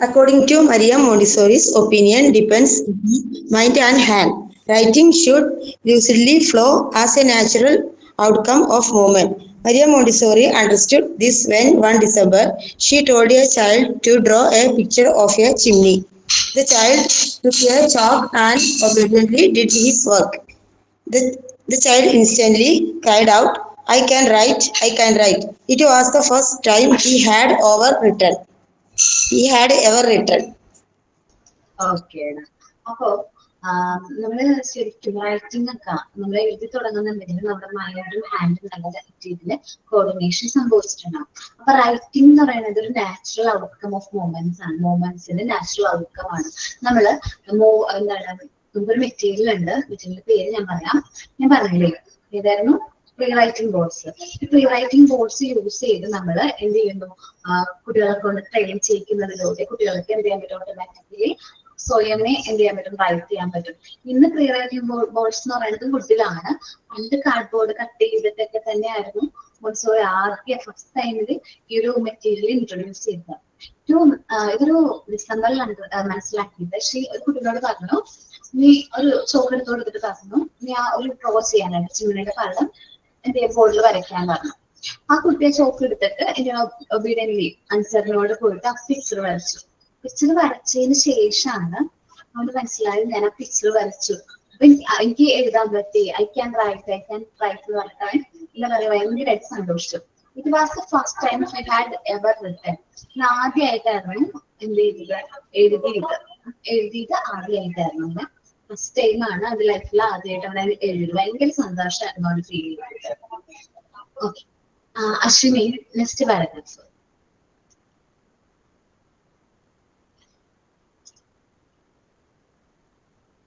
Speaker 1: According to Maria Montessori's opinion, depends on mind and hand. Writing should lucidly flow as a natural outcome of movement. Maria Montessori understood this when one December she told a child to draw a picture of a chimney. The child took a chalk and obediently did his work. The child instantly cried out, I can write, I can write. It was the first time he had ever written.
Speaker 3: ഓക്കേടാ. അപ്പൊ നമ്മള് ശരിക്കും റൈറ്റിംഗ് ഒക്കെ നമ്മൾ എഴുതി തുടങ്ങുന്നുണ്ടെങ്കിൽ നമ്മുടെ മൈൻഡും ഹാൻഡും നല്ല രീതിയിൽ കോർഡിനേഷൻ സംഭവിച്ചിട്ടുണ്ടാവും. അപ്പൊ റൈറ്റിംഗ് എന്ന് പറയുന്നത് ഒരു നാച്ചുറൽ ഔട്ട്കം ഓഫ് മൂവ്മെന്റ്സ് ആണ്. മൂവ്മെന്റ്സിന്റെ നാച്ചുറൽ ഔട്ട്കം ആണ്. നമ്മള് എന്താണ്, നമുക്കൊരു മെറ്റീരിയൽ ഉണ്ട്. മെറ്റീരിയലിന്റെ പേര് ഞാൻ പറഞ്ഞില്ലേ, ഏതായിരുന്നു? Pre writing boards. ഈ പ്രീ റൈറ്റിംഗ് ബോർഡ്സ് യൂസ് ചെയ്ത് നമ്മൾ എന്ത് ചെയ്യുന്നു, കുട്ടികളെ കൊണ്ട് ട്രെയിൻ ചെയ്യിക്കുന്നതിലൂടെ കുട്ടികൾക്ക് എന്ത് ചെയ്യാൻ പറ്റും, ഓട്ടോമാറ്റിക്കലി സ്വയമേ എന്ത് ചെയ്യാൻ പറ്റും, റൈറ്റ് ചെയ്യാൻ പറ്റും. ഇന്ന് പ്രീ റൈറ്റിംഗ് ബോർഡ്സ് എന്ന് പറയുന്നത് വുഡിലാണ്. പണ്ട് കാർഡ്ബോർഡ് കട്ട് ചെയ്തിട്ടൊക്കെ തന്നെയായിരുന്നു മോണ്ടിസോറി ആദ്യ ഫസ്റ്റ് ടൈമിൽ ഈ ഒരു മെറ്റീരിയൽ ഇൻട്രൊഡ്യൂസ് ചെയ്തത്. ഇതൊരു ഡിസംബറിലാണ് മനസ്സിലാക്കിയത്. ഒരു കുട്ടികളോട് പറഞ്ഞു, നീ ഒരു ചോക്ക് എടുത്ത് കൊടുത്തിട്ട് പറഞ്ഞു, നീ ഒരു ഡ്രോ ചെയ്യാനായിട്ട് ചിമ്മിനിയുടെ പടം എന്ത് ചെയ്യാൻ ബോർഡിൽ വരയ്ക്കാൻ പറഞ്ഞു. ആ കുട്ടിയെ ചോക്ക് എടുത്തിട്ട് ഒബീഡിയന്റ്ലി അനുസരണയോട് പോയിട്ട് ആ പിക്ചർ വരച്ചു. പിക്ചർ വരച്ചതിന് ശേഷമാണ് അവന് മനസ്സിലായത് ഞാൻ ആ പിക്ചർ വരച്ചു. അപ്പൊ എനിക്ക് എഴുതാൻ പറ്റി, ഐ ക്യാൻ റൈറ്റ് എന്ന് പറഞ്ഞാൽ എന്താ പറയാ ഭയങ്കരമായിട്ട് സന്തോഷിച്ചു. It was the first time I had ever written. ആദ്യമായിട്ടായിരുന്നു എന്ത് എഴുതിയത് ആദ്യമായിട്ടായിരുന്നു. ഫസ്റ്റ് ടൈമാണ് അത് ലൈഫിൽ ആദ്യമായിട്ടാണ് എഴുതിയത്. ഭയങ്കര സന്തോഷമായിരുന്നു അത് ഫീൽ ചെയ്തത്. Okay, Ashwini next paragraph.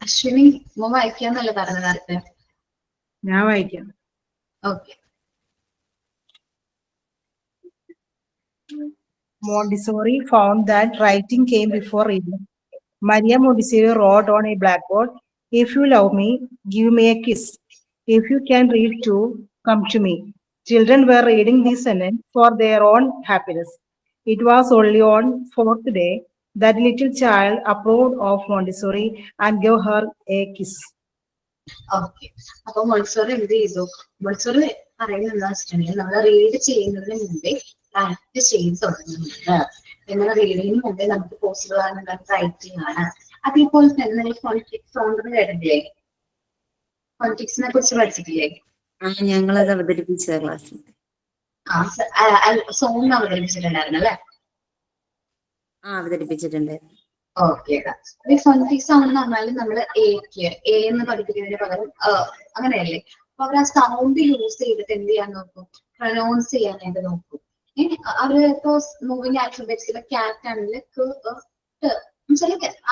Speaker 3: Ashwini വായിക്കാന്നല്ലേ പറഞ്ഞത് നേരത്തെ?
Speaker 5: ഞാൻ വായിക്കാം.
Speaker 3: Okay.
Speaker 5: Montessori found that writing came before reading. Maria Montessori wrote on a blackboard, "If you love me, give me a kiss. If you can read too, come to me." Children were reading this sentence for their own happiness. It was only on fourth day that little child approved of Montessori and gave her a kiss.
Speaker 3: Okay, അപ്പൊ മോണ്ടിസോറി എന്ത് ചെയ്തു? മോണ്ടിസോറി പറയുന്നത് എന്താ വെച്ചിട്ടുണ്ടെങ്കിൽ നമ്മൾ റീഡ് ചെയ്യുന്നതിന് മുമ്പേ പ്രാക്ടീസ് ചെയ്ത് തുടങ്ങുന്നുണ്ട്. എന്നാൽ റീഡിങ്ങിന് മുമ്പേ നമുക്ക് പോസിബിൾ ആണ് റൈറ്റിംഗ് ആണ്. അതേപോലെ തന്നെ ഫോണിറ്റിക്സ് സൗണ്ട് കേട്ടിട്ടില്ലേ? ഫോണിറ്റിക്സിനെ കുറിച്ച് പഠിച്ചിട്ടില്ലേ?
Speaker 6: ഞങ്ങളത് അവതരിപ്പിച്ച ക്ലാസ്സിൽ
Speaker 3: സോങ് അവതരിപ്പിച്ചിട്ടുണ്ടായിരുന്നു അല്ലെ?
Speaker 6: അവതരിപ്പിച്ചിട്ടുണ്ടായിരുന്നു.
Speaker 3: ഓക്കെ, ഫോണിറ്റിക്സ് സൗണ്ട് എന്ന് പറഞ്ഞാൽ നമ്മള് എ എന്ന് പഠിപ്പിക്കുന്നതിന് പകരം അങ്ങനെയല്ലേ? അപ്പൊ അവർ ആ സൗണ്ട് യൂസ് ചെയ്തിട്ട് എന്ത് ചെയ്യാൻ നോക്കും? പ്രൊനൗൺസ് ചെയ്യാനായിട്ട് നോക്കും. അവര് ഇപ്പോ മൂവിങ് ആൽഫബറ്റ്സിലെ ക്യാറ്റ് ആണെങ്കിൽ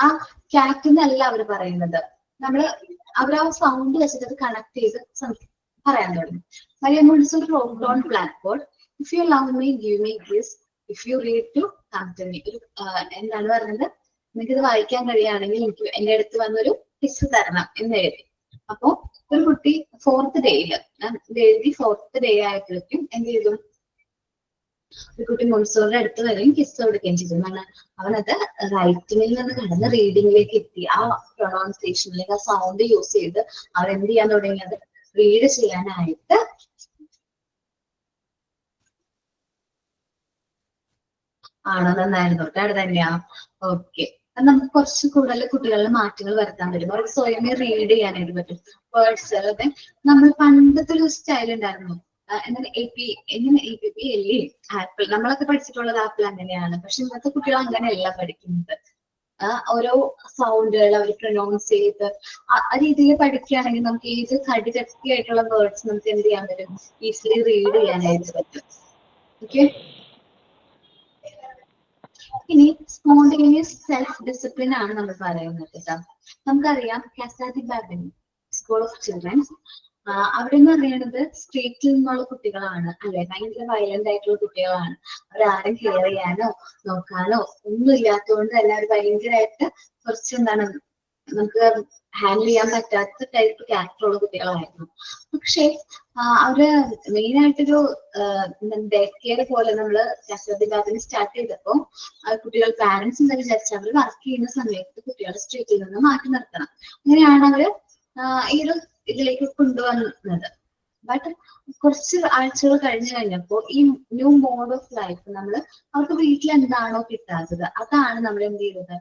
Speaker 3: ആ ക്യാറ്റ് എന്നല്ല അവര് പറയുന്നത്. അവർ ആ സൗണ്ട് വെച്ചിട്ട് അത് കണക്ട് ചെയ്ത് പറയാൻ തുടങ്ങി. Maria Montessori wrote on blackboard, "If you love me, give me kiss. If you read to, come to me." ഒരു എന്താണ് പറഞ്ഞത്? നിനക്കിത് വായിക്കാൻ കഴിയുകയാണെങ്കിൽ എനിക്ക് എന്റെ അടുത്ത് വന്നൊരു കിസ് തരണം എന്ന് എഴുതി. അപ്പൊ ഒരു കുട്ടി ഫോർത്ത് ഡേയില് എഴുതി. ഫോർത്ത് ഡേ ആയപ്പോഴേക്കും എന്ത് ചെയ്തു? ഒരു കുട്ടി മോണ്ടിസോറിയുടെ അടുത്ത് വരെയും കിസ് കൊടുക്കുകയും ചെയ്തു. അവനത് റൈറ്റിംഗിൽ നിന്ന് കടന്ന് റീഡിങ്ങിലേക്ക് എത്തി. ആ പ്രൊണൗൺസിയേഷനിലേക്ക് ആ സൗണ്ട് യൂസ് ചെയ്ത് അവൻ എന്ത് ചെയ്യാൻ തുടങ്ങിയത്? റീഡ് ചെയ്യാനായിട്ട് ആണോ? നന്നായിരുന്നു കേട്ടോ. അവിടെ തന്നെയാ. ഓക്കെ, നമുക്ക് കുറച്ച് കൂടുതൽ കുട്ടികളിൽ മാറ്റങ്ങൾ വരുത്താൻ പറ്റും. അവർക്ക് സ്വയമേ റീഡ് ചെയ്യാനായിട്ട് പറ്റും. വേർഡ്സ് അതെ നമ്മൾ പണ്ടത്തെ ഒരു സ്റ്റൈൽ ഉണ്ടായിരുന്നു. എങ്ങനെ എല്ലി ആപ്പിൾ നമ്മളൊക്കെ പഠിച്ചിട്ടുള്ളത് ആപ്പിൾ അങ്ങനെയാണ്. പക്ഷെ ഇന്നത്തെ കുട്ടികൾ അങ്ങനെയല്ല പഠിക്കുന്നത്. ഓരോ സൗണ്ടുകൾ അവർ പ്രൊനൗൺസ് ചെയ്ത് ആ രീതിയിൽ പഠിക്കുകയാണെങ്കിൽ നമുക്ക് ഏത് കടികട്ടിയായിട്ടുള്ള വേർഡ്സ് നമുക്ക് എന്ത് ചെയ്യാൻ പറ്റും? ഈസിലി റീഡ് ചെയ്യാനായിട്ട് പറ്റും. ഓക്കെ, ഇനി സ്പോണ്ടേനിയസ് സെൽഫ് ഡിസിപ്ലിൻ ആണ് നമ്മൾ പറയുന്നത് കേട്ടോ. നമുക്കറിയാം കാസാദി ബാബിനി സ്കൂൾ ഓഫ് ചിൽഡ്രൻസ്, അവിടെ എന്ന് പറയുന്നത് സ്ട്രീറ്റിൽ നിന്നുള്ള കുട്ടികളാണ് അല്ലെ? ഭയങ്കര വയലന്റ് ആയിട്ടുള്ള കുട്ടികളാണ്. അവരാരും കെയർ ചെയ്യാനോ നോക്കാനോ ഒന്നും ഇല്ലാത്തതുകൊണ്ട് എല്ലാവരും ഭയങ്കരമായിട്ട് കുറച്ച് എന്താണ് നമുക്ക് ഹാൻഡിൽ ചെയ്യാൻ പറ്റാത്ത ടൈപ്പ് ക്യാരക്ടറുള്ള കുട്ടികളായിരുന്നു. പക്ഷെ അവര് മെയിൻ ആയിട്ടൊരു ഡേ കെയർ പോലെ നമ്മള് കാസാദിബാബിന് സ്റ്റാർട്ട് ചെയ്തപ്പോ കുട്ടികൾ പാരന്റ്സ് എന്താ വിചാരിച്ച അവര് വർക്ക് ചെയ്യുന്ന സമയത്ത് കുട്ടികളെ സ്ട്രീറ്റിൽ നിന്ന് മാറ്റി നിർത്തണം. അങ്ങനെയാണ് അവര് ഈ ഒരു ഇതിലേക്ക് കൊണ്ടുവന്നത്. ബട്ട് കുറച്ച് ആഴ്ചകൾ കഴിഞ്ഞപ്പോ ഈ ന്യൂ മോഡ് ഓഫ് ലൈഫ് അവർക്ക് വീട്ടിൽ എന്താണോ കിട്ടാത്തത് അതാണ് നമ്മൾ എന്ത് ചെയ്തത്?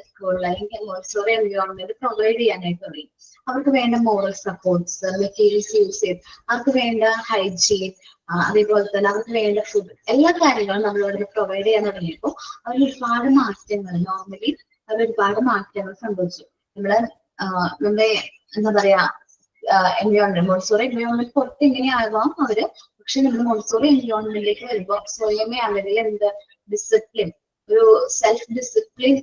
Speaker 3: സ്കൂളിൽ അല്ലെങ്കിൽ മോണ്ടിസോറി എൻവയോൺമെന്റ് പ്രൊവൈഡ് ചെയ്യാനായിട്ട് തുടങ്ങി. അവർക്ക് വേണ്ട മോറൽ സപ്പോർട്ട്സ്, മെറ്റീരിയൽസ് യൂസ് ചെയ്ത് അവർക്ക് വേണ്ട ഹൈജീൻ, അതേപോലെ തന്നെ അവർക്ക് വേണ്ട ഫുഡ്, എല്ലാ കാര്യങ്ങളും നമ്മളിവിടെ പ്രൊവൈഡ് ചെയ്യാൻ തുടങ്ങിയപ്പോൾ അവർ ഒരുപാട് മാറ്റങ്ങൾ ഒരുപാട് മാറ്റങ്ങൾ സംഭവിച്ചു. നമ്മുടെ എന്താ പറയാ എൻവയോൺമെന്റ് മോണ്ടിസോറി എൻവയോൺമെന്റ് പുറത്ത് എങ്ങനെയാകാം അവര്, പക്ഷെ നമ്മൾ മോണ്ടിസോറി എൻവയോൺമെന്റിലേക്ക് വരുമ്പോൾ സ്വയമേ അവരിൽ ഡിസിപ്ലിൻ, ഒരു സെൽഫ് ഡിസിപ്ലിൻ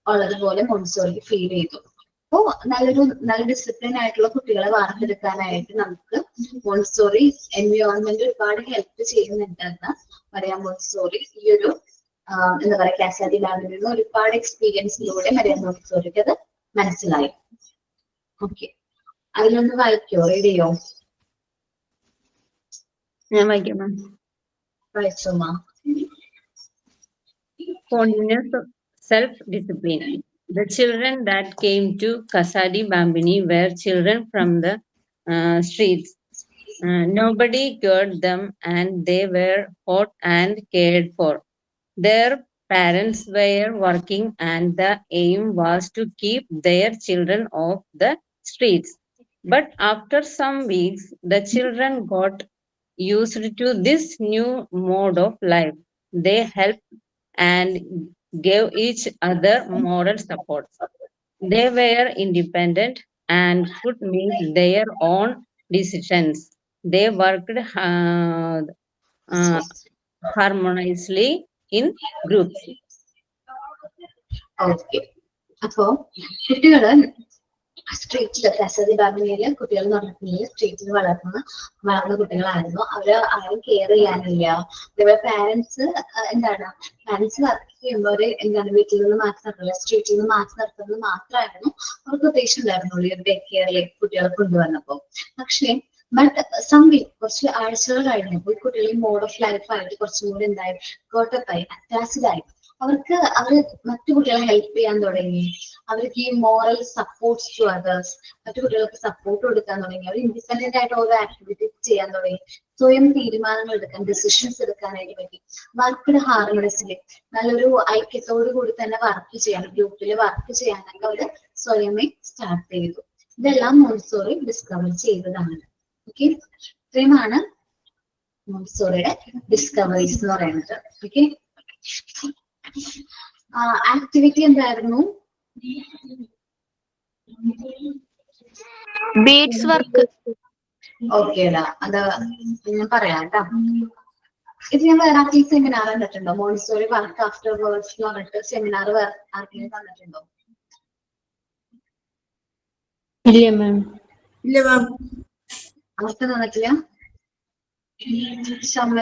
Speaker 3: ഉള്ളതുപോലെ മോണ്ടിസോറിക്ക് ഫീൽ ചെയ്തു. അപ്പോ നല്ല ഡിസിപ്ലിൻ ആയിട്ടുള്ള കുട്ടികളെ വാർത്തെടുക്കാനായിട്ട് നമുക്ക് മോണ്ടിസോറി എൻവയോൺമെന്റ് ഒരുപാട് ഹെൽപ്പ് ചെയ്യുന്നുണ്ടെന്ന് മരിയ മോണ്ടിസോറി ഈ ഒരു എന്താ പറയാ കാസാദി ബാബിൽ നിന്ന് ഒരുപാട് എക്സ്പീരിയൻസിലൂടെ മരിയ മോണ്ടിസോറിക്ക് അത് മനസ്സിലായി. ഓക്കെ, അതിലൊന്ന് വായിക്കോ? റീഡ് ചെയ്യോ?
Speaker 6: ഞാൻ വായിക്കാം.
Speaker 3: വായിച്ചോമാ.
Speaker 6: Continuous self-discipline. The children that came to Kasadi Bambini were children from the streets. Nobody cured them and they were fought and cared for. Their parents were working and the aim was to keep their children off the
Speaker 7: streets. But after some weeks, the children got used to this new mode of life. They helped and gave each other moral support. They were independent and could make their own decisions. They worked uh, harmoniously in groups.
Speaker 3: Okay. അപ്പോ കുട്ടികള് സ്ട്രീറ്റില് ഫാസിലിറ്റി ഡിപ്പാർട്ട്മെന്റില് കുട്ടികൾ എന്ന് പറഞ്ഞിട്ടുണ്ടെങ്കിൽ സ്ട്രീറ്റിൽ വളർന്ന കുട്ടികളായിരുന്നു. അവര് ആരും കെയർ ചെയ്യാനില്ല. അതേപോലെ പാരന്റ്സ് പാരന്റ്സ് വർക്ക് ചെയ്യുമ്പോൾ എന്താണ് വീട്ടിൽ നിന്ന് മാറ്റി നിർത്തുന്നത്, സ്ട്രീറ്റിൽ നിന്ന് മാറ്റി നിർത്തുന്നത് മാത്രമായിരുന്നു അവർക്ക് ഉദ്ദേശം ഉണ്ടായിരുന്നുള്ളൂ ഈ ഒരു ഡേ കെയറിലേക്ക് കുട്ടികളെ കൊണ്ടുവന്നപ്പോ. പക്ഷേ സം വീക്ക് കുറച്ച് ആഴ്ചകൾ കഴിഞ്ഞപ്പോൾ കുട്ടികൾ മോഡ് ഓഫ് ലൈഫായിട്ട് കുറച്ചും കൂടി എന്തായി കോട്ടപ്പായി അറ്റാച്ച്ഡ് ആയി. അവര് മറ്റു കുട്ടികളെ ഹെൽപ്പ് ചെയ്യാൻ തുടങ്ങി. അവർക്ക് ഈ മോറൽ സപ്പോർട്ട്സ് ടു അതേഴ്സ്, മറ്റു കുട്ടികൾക്ക് സപ്പോർട്ട് കൊടുക്കാൻ തുടങ്ങി. അവർ ഇൻഡിപെൻഡന്റ് ആയിട്ട് ഓരോ ആക്ടിവിറ്റീസ് ചെയ്യാൻ തുടങ്ങി. സ്വയം തീരുമാനങ്ങൾ എടുക്കാൻ, ഡിസിഷൻസ് എടുക്കാനായിട്ട് പറ്റി. വർക്കിന് ഹാർമണസിൽ നല്ലൊരു ഐക്യത്തോടു കൂടി തന്നെ വർക്ക് ചെയ്യാൻ, ഗ്രൂപ്പിൽ വർക്ക് ചെയ്യാനൊക്കെ അവര് സ്വയമേ സ്റ്റാർട്ട് ചെയ്തു. ഇതെല്ലാം മോണ്ടിസോറി ഡിസ്കവർ ചെയ്തതാണ്. ഓക്കെ, ഇത്രയുമാണ് മോണ്ടിസോറിയുടെ ഡിസ്കവറീസ് എന്ന് പറയുന്നത്. ഓക്കെ, ആക്ടിവിറ്റി എന്തായിരുന്നു?
Speaker 8: Beads work.
Speaker 3: ഓക്കേടാ, അത് ഞാൻ പറയാം കേട്ടോ. ഇത് ഞാൻ വേറെ ആർക്കെങ്കിലും സെമിനാർ കണ്ടിട്ടുണ്ടോ? മോണ്ടിസോറി വർക്ക് ആഫ്റ്റർ വേർഡ്സ് എന്ന് പറഞ്ഞിട്ട് സെമിനാർ ആർക്കെങ്കിലും തന്നിട്ടുണ്ടോ?
Speaker 8: ഇല്ല മാം.
Speaker 1: ഇല്ല മാം.
Speaker 3: അവർക്ക് തന്നിട്ടില്ല? ശ്യാമല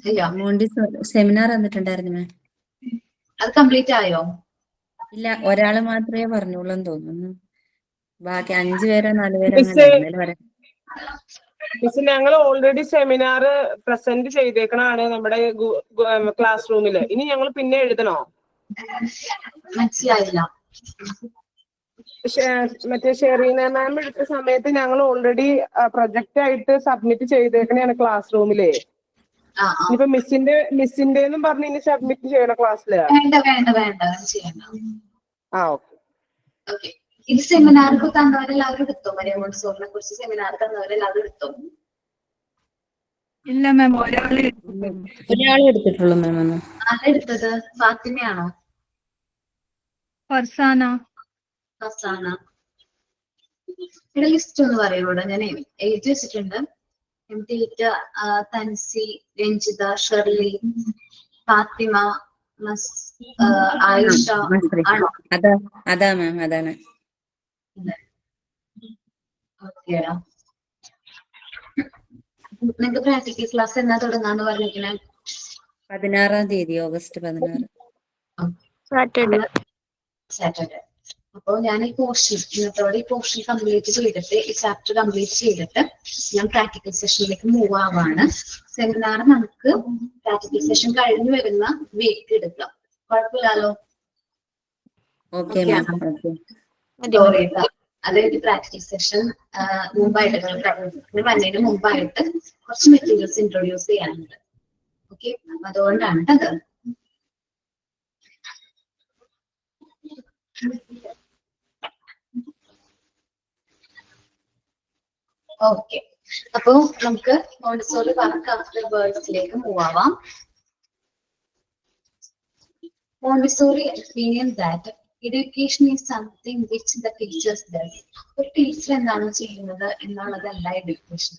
Speaker 3: ഇല്ല.
Speaker 6: മോണ്ടിസോറി സെമിനാർ വന്നിട്ടുണ്ടായിരുന്നു മാം.
Speaker 3: അത് കംപ്ലീറ്റ് ആയോ?
Speaker 6: ഇല്ല, ഒരാള് മാത്രമേ പറഞ്ഞോളൂ എന്ന് തോന്നുന്നു. ബാക്കി 5 പേരോ 4 പേരോ
Speaker 9: മിസ്, ഞങ്ങൾ ഓൾറെഡി സെമിനാർ പ്രസന്റ് ചെയ്തേക്കണാണ് നമ്മുടെ ക്ലാസ് റൂമില്. ഇനി ഞങ്ങൾ പിന്നെ എഴുതണോ?
Speaker 3: മനസ്സിലായില്ല.
Speaker 9: മറ്റേ ഷെറീന മാം എടുത്ത സമയത്ത് ഞങ്ങൾ ഓൾറെഡി പ്രൊജക്റ്റ് ആയിട്ട് സബ്മിറ്റ് ചെയ്തേക്കണേണ് ക്ലാസ് റൂമില്. ഇനിയിപ്പോ മിസ്സിന്റെ എന്നും പറഞ്ഞ് ഇനി സബ്മിറ്റ് ചെയ്യണ ക്ലാസ്സില്?
Speaker 3: വേണ്ട ചെയ്യണ്ട.
Speaker 9: ഓക്കെ.
Speaker 3: ഇത് സെമിനാർ തന്നവരെല്ലാവരും എടുത്തോ? മരിയ മോണ്ടിസോറിനെ കുറിച്ച് സെമിനാർ തന്നവരെല്ലാവരും എടുത്തോ?
Speaker 8: ഇല്ല മാം, ഒരാളെ
Speaker 6: എടുത്തിട്ടുള്ളൂ മാം.
Speaker 3: ആരെടുത്തത്? ഫാത്തിമയാണോ?
Speaker 8: ഫർസാന.
Speaker 3: ഇവിടെ ലിസ്റ്റ് ഒന്ന് പറയൂടെ? ഞാൻ എഴുതി വെച്ചിട്ടുണ്ട്. തൻസി, രഞ്ജിത, ഷെർലി, ഫാത്തിമ, ആയിഷ.
Speaker 6: അതാ മാം, അതാണ്.
Speaker 3: ഓക്കേടാ. നിങ്ങക്ക് പ്രാക്ടിക്കൽ ക്ലാസ് എന്നാ തുടങ്ങാന്ന് പറഞ്ഞിരിക്കണേ?
Speaker 6: 16-ാം തീയതി, ഓഗസ്റ്റ് 16.
Speaker 3: സാറ്റർഡേ. അപ്പൊ ഞാൻ ഈ പോർഷൻ ഇന്നത്തോടെ ഈ പോർഷൻ കംപ്ലീറ്റ് ചെയ്തിട്ട്, ഈ ചാപ്റ്റർ കംപ്ലീറ്റ് ചെയ്തിട്ട് ഞാൻ പ്രാക്ടിക്കൽ സെഷനിലേക്ക് മൂവ് ആവാണ്. സെമിനാർ നമുക്ക് പ്രാക്ടിക്കൽ സെഷൻ കഴിഞ്ഞു വരുന്ന വീക്ക് എടുക്കാം. കുഴപ്പമില്ലല്ലോ? അതായത് പ്രാക്ടിക്കൽ സെഷൻ മുമ്പായിട്ട് വന്നതിന് മുമ്പായിട്ട് കുറച്ച് മെറ്റീരിയൽസ് ഇൻട്രൊഡ്യൂസ് ചെയ്യാനുണ്ട്. ഓക്കെ, അതുകൊണ്ടാണ് അത്. ഓക്കെ, അപ്പൊ നമുക്ക് മോണ്ടിസോറി വർക്ക് ആഫ്റ്റർ വേർഡ്സിലേക്ക് മൂവ് ആവാം. Montessori explains that education is something which the teachers does. ഒരു ടീച്ചർ എന്താണ് ചെയ്യുന്നത് എന്നുള്ളതല്ല education,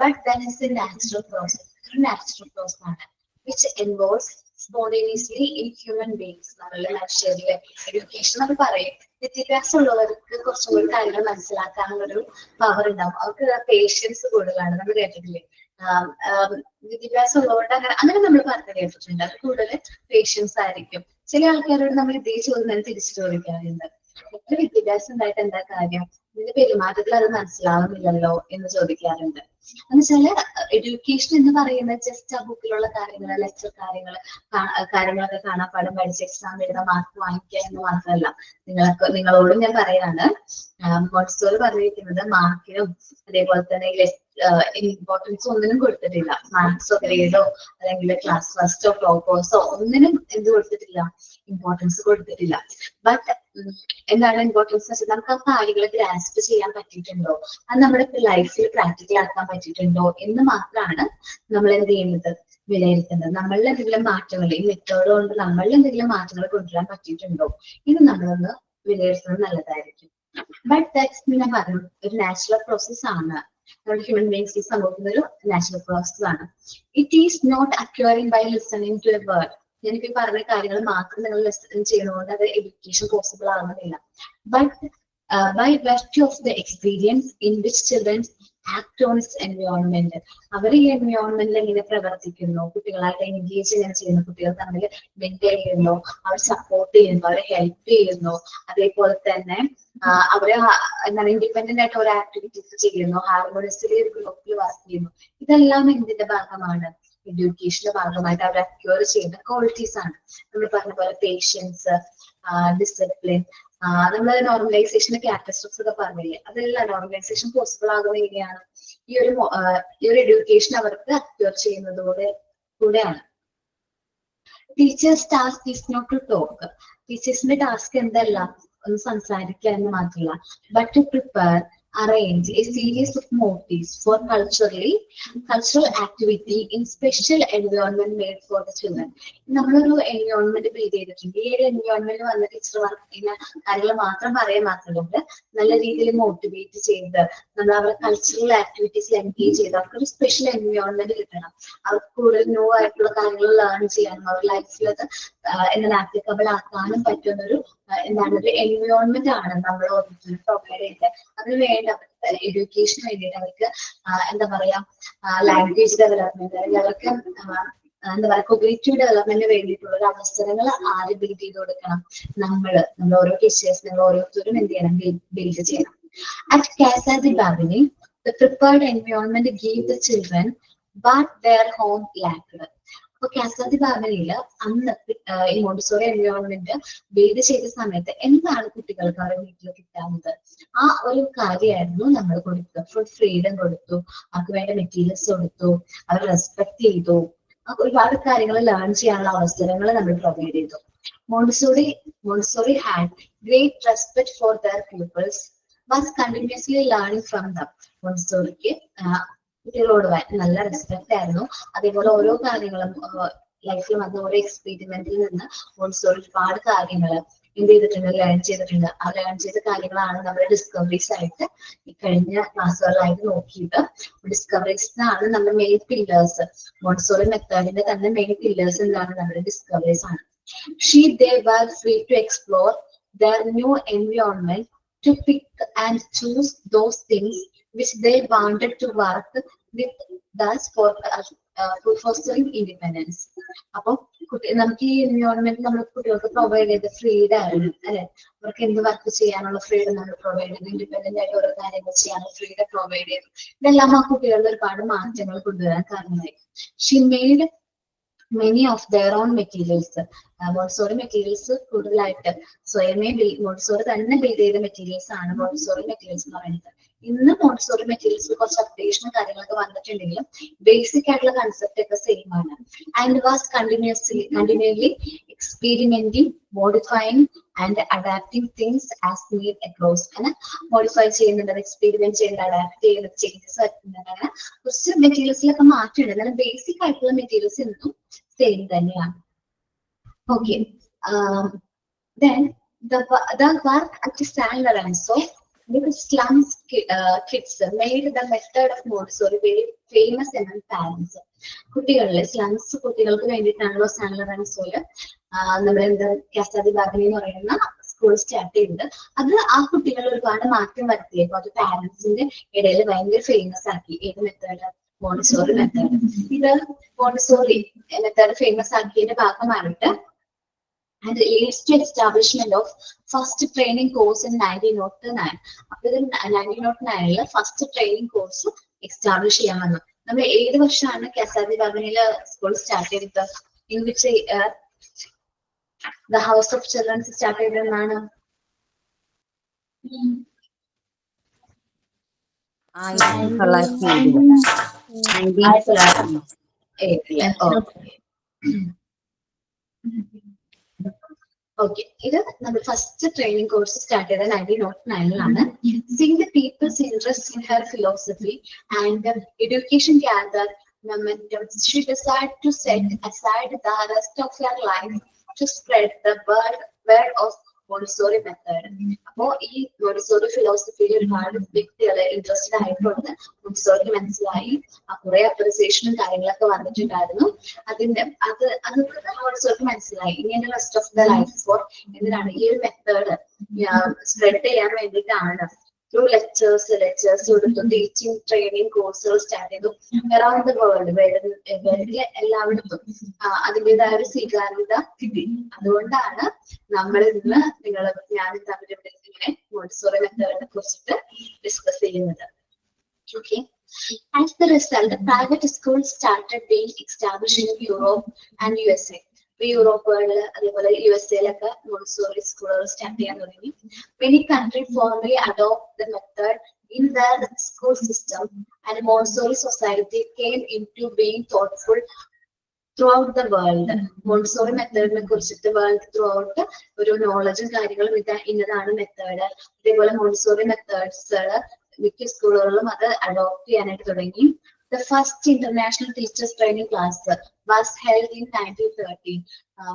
Speaker 3: but that is A natural process. ഒരു നാച്ചുറൽ പ്രോസസ് ആണ് which involves spontaneously in human beings. നമ്മളുടെ മനുഷ്യരിലെ എഡ്യൂക്കേഷൻ നമ്മൾ പറയും. വിദ്യാഭ്യാസം ഉള്ളവർക്ക് കുറച്ചും കൂടി കാര്യങ്ങൾ മനസ്സിലാക്കാനുള്ളൊരു പവർ ഉണ്ടാവും. അവർക്ക് പേഷ്യൻസ് കൂടുതലാണ്. നമ്മൾ കേട്ടിട്ടില്ലേ? വിദ്യാഭ്യാസം ഉള്ളവരുടെ അങ്ങനെ നമ്മൾ പറഞ്ഞു കേട്ടിട്ടുണ്ട്. അത് കൂടുതൽ പേഷ്യൻസ് ആയിരിക്കും. ചില ആൾക്കാരോട് നമ്മൾ ഇതേ ചോദ്യം തന്നെ തിരിച്ചു ചോദിക്കാറുണ്ട്. എത്ര വിദ്യാഭ്യാസം ഉണ്ടായിട്ട് എന്താ കാര്യം? ഇതിന്റെ പെരുമാറ്റത്തിൽ അത് മനസ്സിലാവുന്നില്ലല്ലോ എന്ന് ചോദിക്കാറുണ്ട്. എന്ന് വെച്ചാല് എഡ്യൂക്കേഷൻ എന്ന് പറയുന്നത് ജസ്റ്റ് ആ ബുക്കിലുള്ള കാര്യങ്ങൾ, ലെക്ചർ കാര്യങ്ങളൊക്കെ കാണാപ്പാടും പഠിച്ച് എക്സാം എഴുതാൻ മാർക്ക് വാങ്ങിക്കുക എന്ന് മാത്രമല്ല. നിങ്ങളോടും ഞാൻ പറയാണ്, മോണ്ടിസോറി പറഞ്ഞിരിക്കുന്നത് മാർക്കിനും അതേപോലെ തന്നെ ഇമ്പോർട്ടൻസ് ഒന്നിനും കൊടുത്തിട്ടില്ല. മാർക്സോ ഗ്രേഡോ അല്ലെങ്കിൽ ക്ലാസ് ഫസ്റ്റോ ടോപ്പേഴ്സോ ഒന്നിനും എന്ത് കൊടുത്തിട്ടില്ല, ഇമ്പോർട്ടൻസ് കൊടുത്തിട്ടില്ല. ബട്ട് എന്താണ് ഇമ്പോർട്ടൻസ് എന്ന് വെച്ചാൽ നമുക്ക് ആ കാര്യങ്ങൾ ഗ്രാസ്പ് ചെയ്യാൻ പറ്റിയിട്ടുണ്ടോ, അത് നമ്മുടെ ലൈഫിൽ പ്രാക്ടിക്കൽ ആക്കാൻ പറ്റിയിട്ടുണ്ടോ എന്ന് മാത്രമാണ് നമ്മൾ എന്ത് ചെയ്യുന്നത്, വിലയിരുത്തുന്നത്. നമ്മളിൽ എന്തെങ്കിലും മാറ്റങ്ങൾ, ഈ മെത്തേഡ് കൊണ്ട് നമ്മളിൽ എന്തെങ്കിലും മാറ്റങ്ങൾ കൊണ്ടുവരാൻ പറ്റിയിട്ടുണ്ടോ ഇത് നമ്മളൊന്ന് വിലയിരുത്തുന്നത് നല്ലതായിരിക്കും. ബട്ട് ദാറ്റ്സ് ഞാൻ പറഞ്ഞു, ഒരു നാച്ചുറൽ പ്രോസസ് ആണ്. നമ്മുടെ ഹ്യൂമൻ ബീങ്സിൽ സംഭവിക്കുന്ന ഒരു നാച്ചുറൽ പ്രോസസ് ആണ്. It is not acquiring by listening to a word. ഞാനിപ്പോ പറഞ്ഞ കാര്യങ്ങൾ മാത്രം നിങ്ങൾ ലിസൺ ചെയ്യുന്നതുകൊണ്ട് അത് എഡ്യൂക്കേഷൻ പോസിബിൾ ആകുന്നില്ല. But by virtue of the experience in which children act on its environment. അവർ ഈ എൻവയോൺമെന്റിൽ എങ്ങനെ പ്രവർത്തിക്കുന്നു, കുട്ടികളായിട്ട് എൻഗേജ് എങ്ങനെ ചെയ്യുന്നു, കുട്ടികൾ തമ്മിൽ മെയിൻറ്റെയിൻ ചെയ്യുന്നു, അവർ സപ്പോർട്ട് ചെയ്യുന്നു, അവരെ ഹെൽപ്പ് ചെയ്യുന്നു, അതേപോലെ തന്നെ അവരെ എന്താണ് ഇൻഡിപെൻഡന്റ് ആയിട്ട് ഓരോ ആക്ടിവിറ്റീസ് ചെയ്യുന്നു, ഹാർമോണിയസ്ലി ഒരു ഗ്രൂപ്പിൽ വർക്ക് ചെയ്യുന്നു. ഇതെല്ലാം എന്തിന്റെ ഭാഗമാണ്, എഡ്യൂക്കേഷന്റെ ഭാഗമായിട്ട് അവർ അക്വയർ ചെയ്യുന്ന ക്വാളിറ്റീസ് ആണ്. നമ്മൾ പറഞ്ഞ പോലെ പേഷ്യൻസ്, ഡിസിപ്ലിൻ, നമ്മൾ നോർമലൈസേഷന്റെ ക്യാരക്ടറിസ്റ്റിക്സ് ഒക്കെ പറഞ്ഞില്ലേ, അതെല്ലാം നോർമലൈസേഷൻ പോസിബിൾ ആകുന്നത് എങ്ങനെയാണ്, ഈ ഒരു എഡ്യൂക്കേഷൻ അവർക്ക് അക്വയർ ചെയ്യുന്നതോടെയാണ്. Teachers task is not to talk. ടീച്ചേഴ്സിന്റെ ടാസ്ക് എന്തല്ല, ഒന്ന് സംസാരിക്കുക എന്ന് മാത്രമല്ല, but to prepare, arrange a series of motifs for cultural activity in special environment made for the children. നമ്മളൊരു എൻവയോൺമെന്റ് ബിൽഡ് ചെയ്തിട്ടുണ്ട്. ഈ ഒരു എൻവയോൺമെന്റ് വന്ന ടീച്ചർ വർക്ക് ചെയ്യുന്ന കാര്യങ്ങൾ മാത്രം പറയാൻ മാത്രമല്ല, നല്ല രീതിയിൽ മോട്ടിവേറ്റ് ചെയ്ത് നമ്മൾ അവരുടെ കൾച്ചറൽ ആക്ടിവിറ്റീസിൽ എൻഗേജ് ചെയ്ത് അവർക്ക് ഒരു സ്പെഷ്യൽ എൻവയോൺമെന്റ് കിട്ടണം. അവർക്ക് കൂടുതൽ ന്യൂ ആയിട്ടുള്ള കാര്യങ്ങൾ ലേൺ ചെയ്യാനും അവരുടെ ലൈഫിൽ അത് എന്താണ് ആപ്ലിക്കബിൾ ആക്കാനും പറ്റുന്ന ഒരു ഒരു എൻവയോൺമെന്റ് ആണ് നമ്മൾ പ്രൊവൈഡ് ചെയ്തത്. അതിന് വേണ്ട എഡ്യൂക്കേഷന് വേണ്ടിയിട്ട് അവർക്ക് എന്താ പറയാ ലാംഗ്വേജ് ഡെവലപ്മെന്റ്, അല്ലെങ്കിൽ അവർക്ക് എന്താ പറയാ കോഗ്നിറ്റീവ് ഡെവലപ്മെന്റിന് വേണ്ടിയിട്ടുള്ള ഒരു അവസരങ്ങൾ ആര് ബിൽഡ് ചെയ്ത് കൊടുക്കണം, നമ്മൾ ഓരോ ടീച്ചേഴ്സ്, നിങ്ങൾ ഓരോരുത്തരും എന്ത് ചെയ്യണം, ബിൽഡ് ചെയ്യണം. At Casa di Bambini, the prepared environment gave the children but their home lacked. അപ്പൊ കാസ ദി ബാബനില് അന്ന് ഈ മോണ്ടിസോറി എൻവയോൺമെന്റ് ബിൽഡ് ചെയ്ത സമയത്ത് എന്താണ് കുട്ടികൾക്ക് അവരുടെ വീട്ടിൽ കിട്ടാവുന്നത്, ആ ഒരു കാര്യമായിരുന്നു നമ്മൾ കൊടുത്തത്. ഫുൾ ഫ്രീഡം കൊടുത്തു, അവർക്ക് വേണ്ട മെറ്റീരിയൽസ് കൊടുത്തു, അവർ റെസ്പെക്ട് ചെയ്തു, ഒരുപാട് കാര്യങ്ങൾ ലേൺ ചെയ്യാനുള്ള അവസരങ്ങൾ നമ്മൾ പ്രൊവൈഡ് ചെയ്തു. Montessori had great respect for their pupils, was continuously learning from them. മോണ്ടിസോറിക്ക് കുട്ടികളോട് നല്ല റെസ്പെക്ട് ആയിരുന്നു. അതേപോലെ ഓരോ കാര്യങ്ങളും ലൈഫിൽ വന്ന ഓരോ എക്സ്പീരിമെന്റിൽ നിന്ന് മോണ്ടിസോറി ഒരുപാട് കാര്യങ്ങൾ എന്ത് ചെയ്തിട്ടുണ്ട്, ലേൺ ചെയ്തിട്ടുണ്ട്. ആ ലേൺ ചെയ്ത കാര്യങ്ങളാണ് നമ്മുടെ ഡിസ്കവറീസ് ആയിട്ട് ഈ കഴിഞ്ഞ ക്ലാസ്സുകളിലായിട്ട് നോക്കിയിട്ട്. ഡിസ്കവറീസിനാണ് നമ്മുടെ മെയിൻ പില്ലേഴ്സ്. മോണ്ടിസോറി മെത്തേഡിന്റെ തന്നെ മെയിൻ പില്ലേഴ്സ് എന്താണ്, നമ്മുടെ ഡിസ്കവറീസ് ആണ്. They were free to explore their new environment, to pick and choose those things which they wanted to work with, thus for fostering independence. അപ്പൊ നമുക്ക് ഈ എൻവയോൺമെന്റ് നമ്മൾ കുട്ടികൾക്ക് പ്രൊവൈഡ് ചെയ്ത് ഫ്രീഡം ആയിരുന്നു അല്ലെ, അവർക്ക് എന്ത് വർക്ക് ചെയ്യാനുള്ള ഫ്രീഡം നമ്മൾ പ്രൊവൈഡ് ചെയ്തു, ഇൻഡിപെൻഡന്റ് ആയിട്ട് ഓരോ കാര്യങ്ങൾ ചെയ്യാനുള്ള ഫ്രീഡം പ്രൊവൈഡ് ചെയ്തു. ഇതെല്ലാം ആ കുട്ടികളിൽ ഒരുപാട് മാറ്റങ്ങൾ കൊണ്ടുവരാൻ കാരണമായി. She made many of their own materials. Montessori materials കൂടുതലായിട്ട് സ്വയമേ മോണ്ടിസോറി തന്നെ ബിൽഡ് ചെയ്ത മെറ്റീരിയൽസ് ആണ് മോണ്ടിസോറി മെറ്റീരിയൽസ് എന്ന് പറയുന്നത്. ഇന്ന് മോണ്ടിസോറി മെറ്റീരിയൽസ് കുറച്ച് അപ്ഡേഷനും കാര്യങ്ങളൊക്കെ വന്നിട്ടുണ്ടെങ്കിലും ബേസിക് ആയിട്ടുള്ള കൺസെപ്റ്റ് ഒക്കെ സെയിം ആണ്. And was continuously experimenting, modifying and adapting things as need across. അങ്ങനെ മോഡിഫൈ ചെയ്യുന്നുണ്ട്, എക്സ്പെരിമെന്റ് ചെയ്യുന്നുണ്ട്, അഡാപ്റ്റ് ചെയ്യുന്നത്, ചേഞ്ചസ് വരുത്തുന്നുണ്ട്. അങ്ങനെ കുറച്ച് മെറ്റീരിയൽസിലൊക്കെ മാറ്റമുണ്ട്. എന്നാലും ബേസിക് ആയിട്ടുള്ള മെറ്റീരിയൽസ് ഇന്നും സെയിം തന്നെയാണ്. Okay. Then the work at San Lorenzo with slums kids made the method of Montessori very famous among parents. കുട്ടികളിലെ സ്ലംസ് കുട്ടികൾക്ക് വേണ്ടിയിട്ടാണല്ലോ സാൻ ലൊറൻസോയില് നമ്മളെന്താ കാസ ദി ബാബനി എന്ന് പറയുന്ന സ്കൂൾ സ്റ്റാർട്ട് ചെയ്തത്. അത് ആ കുട്ടികൾ ഒരുപാട് മാറ്റം വരുത്തിയപ്പോൾ അത് പാരന്റ്സിന്റെ ഇടയിൽ ഭയങ്കര ഫേമസ് ആക്കി. ഏത് മെത്തേഡ്? Montessori method. ഇത് മോണ്ടിസോറി മെത്തേഡ് ഫേമസ് ആക്കിയതിന്റെ ഭാഗമായിട്ട് and leads to establishment of first training course in 1909. അപ്പൊ ഇത് 1909 ഫസ്റ്റ് ട്രെയിനിങ് കോഴ്സ് എസ്റ്റാബ്ലിഷ് ചെയ്യാൻ വന്നു. നമ്മൾ ഏത് വർഷമാണ് കെസാദി ബാബനില് സ്കൂൾ സ്റ്റാർട്ട് ചെയ്തത്? In which the house of children's start ചെയ്തതെന്നാണ്?
Speaker 6: 1907.
Speaker 3: ഓക്കെ, ഇത് നമ്മൾ ഫസ്റ്റ് ട്രെയിനിങ് കോഴ്സ് സ്റ്റാർട്ട് ചെയ്തത് 1909 Seeing the people's interest in her philosophy and education gathered momentum, she decided to set aside the rest of her life to spread the word of Montessori method. അപ്പോ ഈ മോണ്ടിസോറി ഫിലോസഫിയിൽ ഒരുപാട് വ്യക്തികളെ ഇൻട്രസ്റ്റഡ് ആയിട്ടുണ്ട്. മോണ്ടിസോറിക്ക് മനസ്സിലായി, കുറെ അപ്രിസിയേഷനും കാര്യങ്ങളൊക്കെ വന്നിട്ടുണ്ടായിരുന്നു. അത് മോണ്ടിസോറിക്ക് മനസ്സിലായി ഇങ്ങനെ rest of the life for എന്തിനാണ് ഈ ഒരു മെത്തേഡ് സ്പ്രെഡ് ചെയ്യാൻ വേണ്ടിയിട്ടാണ്. ത്രൂ ലെക്ചേഴ്സ് കൊടുത്തു, ടീച്ചിങ് ട്രെയിനിങ് കോഴ്സുകൾ സ്റ്റാർട്ട് ചെയ്തു. അറൌണ്ട് ദ വേൾഡ്, വേൾഡിലെ എല്ലായിടത്തും അതിൻ്റെതായ ഒരു സ്വീകാര്യത കിട്ടി. അതുകൊണ്ടാണ് നമ്മൾ ഇന്ന് ഞാൻ ഇങ്ങനെ മോണ്ടിസോറി മെത്തേഡിനെ കുറിച്ചിട്ട് ഡിസ്കസ് ചെയ്യുന്നത്. Okay. As the result, private schools started being established in Europe and USA. യൂറോപ്പുകളിൽ അതേപോലെ USA-ലൊക്കെ മോണ്ടിസോറി സ്കൂളുകൾ സ്റ്റാർട്ട് ചെയ്യാൻ തുടങ്ങി. Many countries formally adopt the method in their school system, and Montessori society came into being thoughtful throughout the world. Montessori മെത്തേഡിനെ കുറിച്ചിട്ട് വേൾഡ് ത്രൂ ഔട്ട് ഒരു നോളജും കാര്യങ്ങളും ഇന്നതാണ് മെത്തേഡ്. അതേപോലെ മോണ്ടിസോറി മെത്തേഡ്സുകൾ മിക്ക സ്കൂളുകളിലും അത് അഡോപ്റ്റ് ചെയ്യാനായിട്ട് തുടങ്ങി. The first international teachers training class was held in 1913.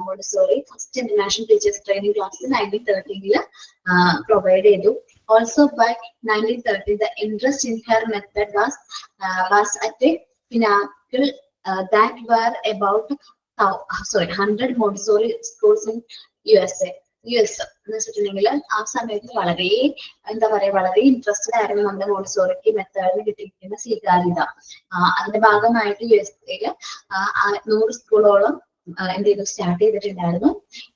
Speaker 3: Montessori first international teachers training class 1913 provide ചെയ്തു. Also by 1930 the interest in her method was at a pinnacle that were about 100 Montessori schools in USA എന്ന് വെച്ചിട്ടുണ്ടെങ്കിൽ ആ സമയത്ത് വളരെ വളരെ ഇൻട്രസ്റ്റഡ് ആയിരുന്നു നമ്മുടെ മോണ്ടിസോറിക്ക് മെത്തേഡിന് കിട്ടിയിരിക്കുന്ന സ്വീകാര്യത. അതിന്റെ ഭാഗമായിട്ട് USA-ല് 100 സ്കൂളോളം എന്ത് ചെയ്തു സ്റ്റാർട്ട് ചെയ്തിട്ടുണ്ടായിരുന്നു.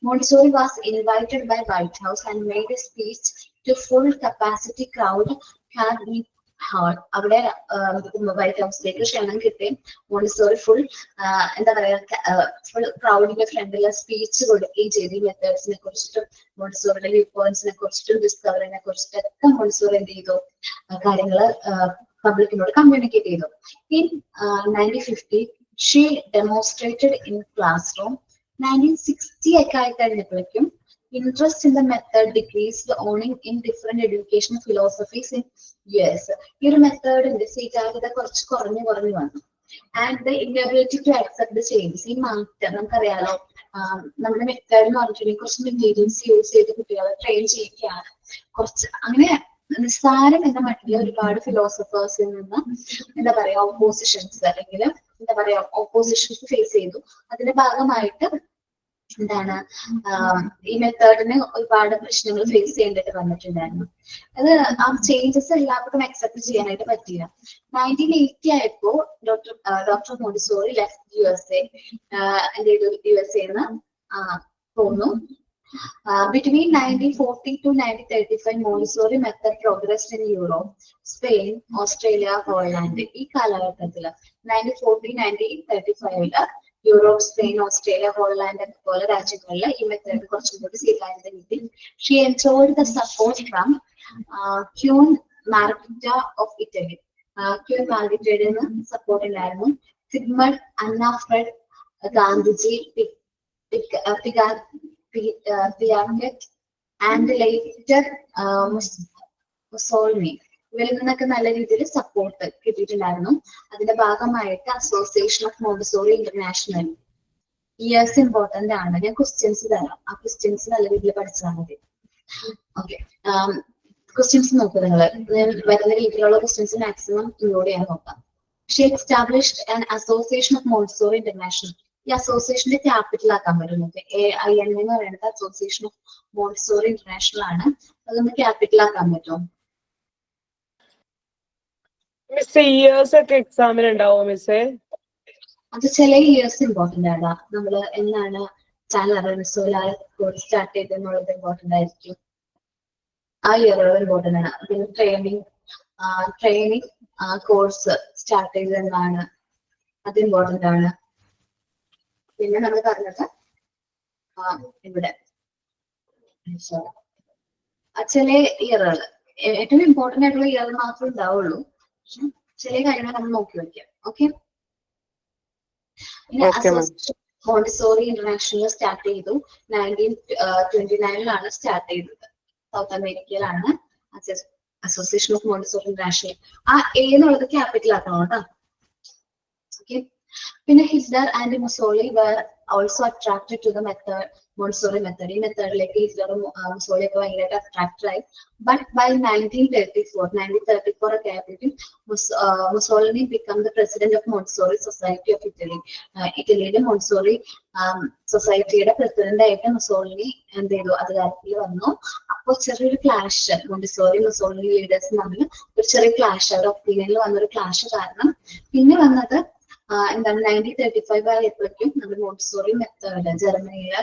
Speaker 3: Montessori was invited by White House and made a speech to full capacity crowd hall. അവിടെ വൈറ്റ് ഹൗസിലേക്ക് ക്ഷണം കിട്ടുകയും മോണ്ടിസോറി ഫുൾ ഫുൾ ക്രൗഡിന്റെ ഫ്രണ്ടിലെ സ്പീച്ച് കൊടുക്കുകയും ചെയ്തു. ഈ മെത്തേഡ്സിനെ കുറിച്ചിട്ടും മോണ്ടിസോറിയുടെ വ്യൂ പോയിന്റ്സിനെ കുറിച്ചിട്ടും ഡിസ്കവറിനെ കുറിച്ചിട്ടൊക്കെ മോണ്ടിസോറി എന്ത് ചെയ്തു കാര്യങ്ങള് പബ്ലിക്കിനോട് കമ്മ്യൂണിക്കേറ്റ് ചെയ്തു. In 1950 she demonstrated in class room. 1960 ഒക്കെ ആയി കഴിഞ്ഞപ്പോഴേക്കും interest in the method decreased, owing in different educational philosophies in US. ഈ ഒരു മെത്തേഡിന്റെ സ്വീകാര്യത കുറച്ച് കുറഞ്ഞു വന്നു. And the inability to accept the changes, ഈ മാറ്റം നമുക്കറിയാലോ. നമ്മുടെ മെത്തേഡ് എന്ന് പറഞ്ഞിട്ടുണ്ടെങ്കിൽ കുറച്ച് മെറ്റീരിയൽസ് യൂസ് ചെയ്ത് കുട്ടികളെ ട്രെയിൻ ചെയ്യുകയാണ്. കുറച്ച് അങ്ങനെ നിസ്സാരം എന്ന മട്ടിൽ ഒരുപാട് ഫിലോസഫേഴ്സിൽ നിന്ന് ഓപ്പോസിഷൻസ് ഫേസ് ചെയ്തു. അതിന്റെ ഭാഗമായിട്ട് ഈ മെത്തേഡിന് ഒരുപാട് പ്രശ്നങ്ങൾ ഫേസ് ചെയ്യേണ്ടിട്ട് വന്നിട്ടുണ്ടായിരുന്നു. അത് ആ ചേഞ്ചസ് എല്ലാവർക്കും അക്സെപ്റ്റ് ചെയ്യാനായിട്ട് പറ്റില്ല. 1980 ആയപ്പോ ഡോക്ടർ മോണ്ടിസോറി ലെഫ്റ്റ് USA പോന്നു. Between 1940 to 1935 Montessori method progressed in Europe, Spain, Australia, Holland. ഈ കാലഘട്ടത്തില് 1940-1935 യൂറോപ്പ്, സ്പെയിൻ, ഓസ്ട്രേലിയ, ഹോളണ്ട് പോലെ രാജ്യങ്ങളിൽ ഈ മെത്തേഡ് കുറച്ചും കൂടി സ്വീകാര്യത കിട്ടി. She enjoyed the support from queen Margherita of Italy. Queen മാർഗിറ്റയുടെ സപ്പോർട്ട് ഉണ്ടായിരുന്നു. Sigmund, Anna Freud, Gandhiji, Piaget and later Mussolini, ഇവരിൽ നിന്നൊക്കെ നല്ല രീതിയിൽ സപ്പോർട്ട് കിട്ടിയിട്ടുണ്ടായിരുന്നു. അതിന്റെ ഭാഗമായിട്ട് association of Montessori international years important ആണ്. ഞാൻ ക്വസ്റ്റ്യൻസ് തരാം, ആ ക്വസ്റ്റ്യൻസ് നല്ല രീതിയിൽ പഠിച്ചാൽ മതി. ഓക്കെ, ക്വസ്റ്റ്യൻസ് നോക്കുക നിങ്ങൾ. വരുന്ന രീതിയിലുള്ള ക്വസ്റ്റ്യൻസ് മാക്സിമം ഇൻക്ലൂഡ് ചെയ്യാൻ നോക്കാം. She established an association of Montessori international. ഈ അസോസിയേഷന്റെ ക്യാപിറ്റൽ ആക്കാൻ പറ്റുന്നത് AIN എന്ന് പറയുന്നത് അസോസിയേഷൻ ഓഫ് മോണ്ടിസോറി ഇന്റർനാഷണൽ ആണ്. അതൊന്ന് ക്യാപിറ്റൽ ആക്കാൻ പറ്റും.
Speaker 9: ഇയേഴ്സ് ഒക്കെ എക്സാമിന് ഉണ്ടാവോ മിസ്സേ?
Speaker 3: അത് ചില ഇയേഴ്സ് ഇമ്പോർട്ടന്റ് ആണ്. നമ്മള് എന്നാണ് ചാനൽ കോഴ്സ് സ്റ്റാർട്ട് ചെയ്തെന്നുള്ളത് ഇമ്പോർട്ടന്റ് ആയിരിക്കും. ആ ഇയറുകൾ ഇമ്പോർട്ടന്റ് ആണ്. പിന്നെ ട്രെയിനിങ് കോഴ്സ് സ്റ്റാർട്ട് ചെയ്തതെന്നാണ്. അത് ഇമ്പോർട്ടന്റ് ആണ്. പിന്നെ നമ്മൾ പറഞ്ഞത് ഇവിടെ ചില ഇയറുകൾ, ഏറ്റവും ഇമ്പോർട്ടന്റ് ആയിട്ടുള്ള ഇയർ മാത്രമേ ഉണ്ടാവുള്ളൂ. ചില കാര്യങ്ങൾ നമ്മൾ നോക്കി വയ്ക്കാം. ഓക്കെ. പിന്നെ മോണ്ടിസോറി ഇന്റർനാഷണൽ സ്റ്റാർട്ട് ചെയ്തു 1929 സ്റ്റാർട്ട് ചെയ്തത്. സൗത്ത് അമേരിക്കയിലാണ് അസോസിയേഷൻ ഓഫ് മോണ്ടിസോറി ഇന്റർനാഷണൽ. ആ എന്നുള്ളത് ക്യാപിറ്റൽ ആക്കണം കേട്ടോ. ഓക്കെ. പിന്നെ Hitler and Mussolini were also attracted to the method, Montessori method. ഈ മെത്തേഡിലേക്ക് ഹിറ്റ്ലറും മുസോളിയും ഒക്കെ ഭയങ്കരമായിട്ട് അട്രാക്റ്റഡ് ആയി. ബട്ട് ബൈ 1934 ഒക്കെ ആയപ്പോഴേക്കും Mussolini become the president of Montessori Society of Italy. ഇറ്റലിയിലെ മോണ്ടിസോറി സൊസൈറ്റിയുടെ പ്രസിഡന്റ് ആയിട്ട് മുസോളിനി എന്ത് ചെയ്തു, അധികാരത്തിൽ വന്നു. അപ്പോൾ ചെറിയൊരു ക്ലാഷ് മോണ്ടിസോറി മുസോളിനി ലീഡേഴ്സ് തമ്മിൽ ഒരു ചെറിയ ക്ലാഷ്, അവരുടെ ഒപ്പീനിയനിൽ വന്നൊരു ക്ലാഷ് കാരണം പിന്നെ വന്നത് എന്താണ് 1935 ആയപ്പോഴേക്കും നമ്മുടെ മോണ്ടിസോറി മെത്തേഡ് ജർമ്മനിയിലെ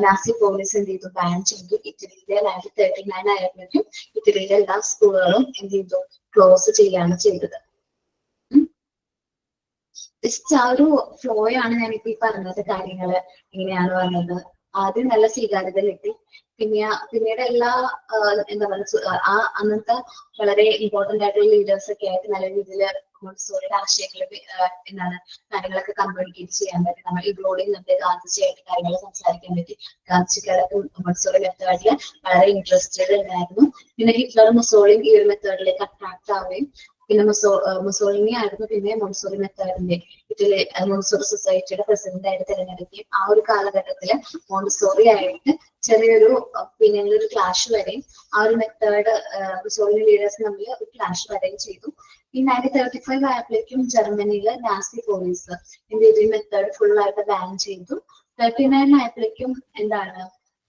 Speaker 3: നാസി പോലീസ് എന്ത് ചെയ്തു, ബാൻ ചെയ്തു. ഇറ്റലിയിലെ 1939 ആയപ്പോഴേക്കും ഇറ്റലിയിലെ എല്ലാ സ്കൂളുകളും എന്ത് ചെയ്തു, ക്ലോസ് ചെയ്യാണ് ചെയ്തത്. ജസ്റ്റ് ആ ഒരു ഫ്ലോയാണ് ഞാനിപ്പോ ഈ പറഞ്ഞത് കാര്യങ്ങള് എങ്ങനെയാണ് പറഞ്ഞത്. ആദ്യം നല്ല സ്വീകാര്യത കിട്ടി. പിന്നീട് എല്ലാ എന്താ പറയുക അന്നത്തെ വളരെ ഇമ്പോർട്ടന്റ് ആയിട്ടുള്ള ലീഡേഴ്സ് ഒക്കെ ആയിട്ട് നല്ല രീതിയിൽ മോണ്ടിസോറിയുടെ ആശയങ്ങൾ എന്താണ് കാര്യങ്ങളൊക്കെ കമ്മ്യൂണിക്കേറ്റ് ചെയ്യാൻ പറ്റി. നമ്മൾ ഇഗ്നോറിൽ നിന്ന് ഗാന്ധിജിയായിട്ട് കാര്യങ്ങൾ സംസാരിക്കാൻ പറ്റി. ഗാന്ധിജിക്കാരൊക്കെ മോണ്ടിസോറി മെത്തേഡിൽ വളരെ ഇൻട്രസ്റ്റഡ് ഉണ്ടായിരുന്നു. പിന്നെ ഹിറ്റ്ലർ മുസോളിയും ഈ ഒരു മെത്തേഡിലേക്ക് അട്രാക്ട് ആവുകയും പിന്നെ മുസോളിനി ആയിരുന്നു പിന്നെ മോണ്ടിസോറി മെത്തേഡിന്റെ ഇറ്റലി മോണ്ടിസോറി സൊസൈറ്റിയുടെ പ്രസിഡന്റ് ആയിട്ട് തിരഞ്ഞെടുക്കുകയും ആ ഒരു കാലഘട്ടത്തില് മോണ്ടിസോറി ആയിട്ട് ചെറിയൊരു പിന്നെ ഒരു ക്ലാഷ് വരെയും ആ ഒരു മെത്തേഡ് മുസോളിനി ലീഡേഴ്സ് തമ്മിൽ ഒരു ക്ലാഷ് വരെയും ചെയ്തു. ഈ 1935 ആയപ്പോഴേക്കും ജർമ്മനിയിലെ നാസി പോലീസ് എന്ത് ചെയ്തു, ഈ മെത്തേഡ് ഫുൾ ആയിട്ട് ബാൻ ചെയ്തു. 39 ആയപ്പോഴേക്കും എന്താണ്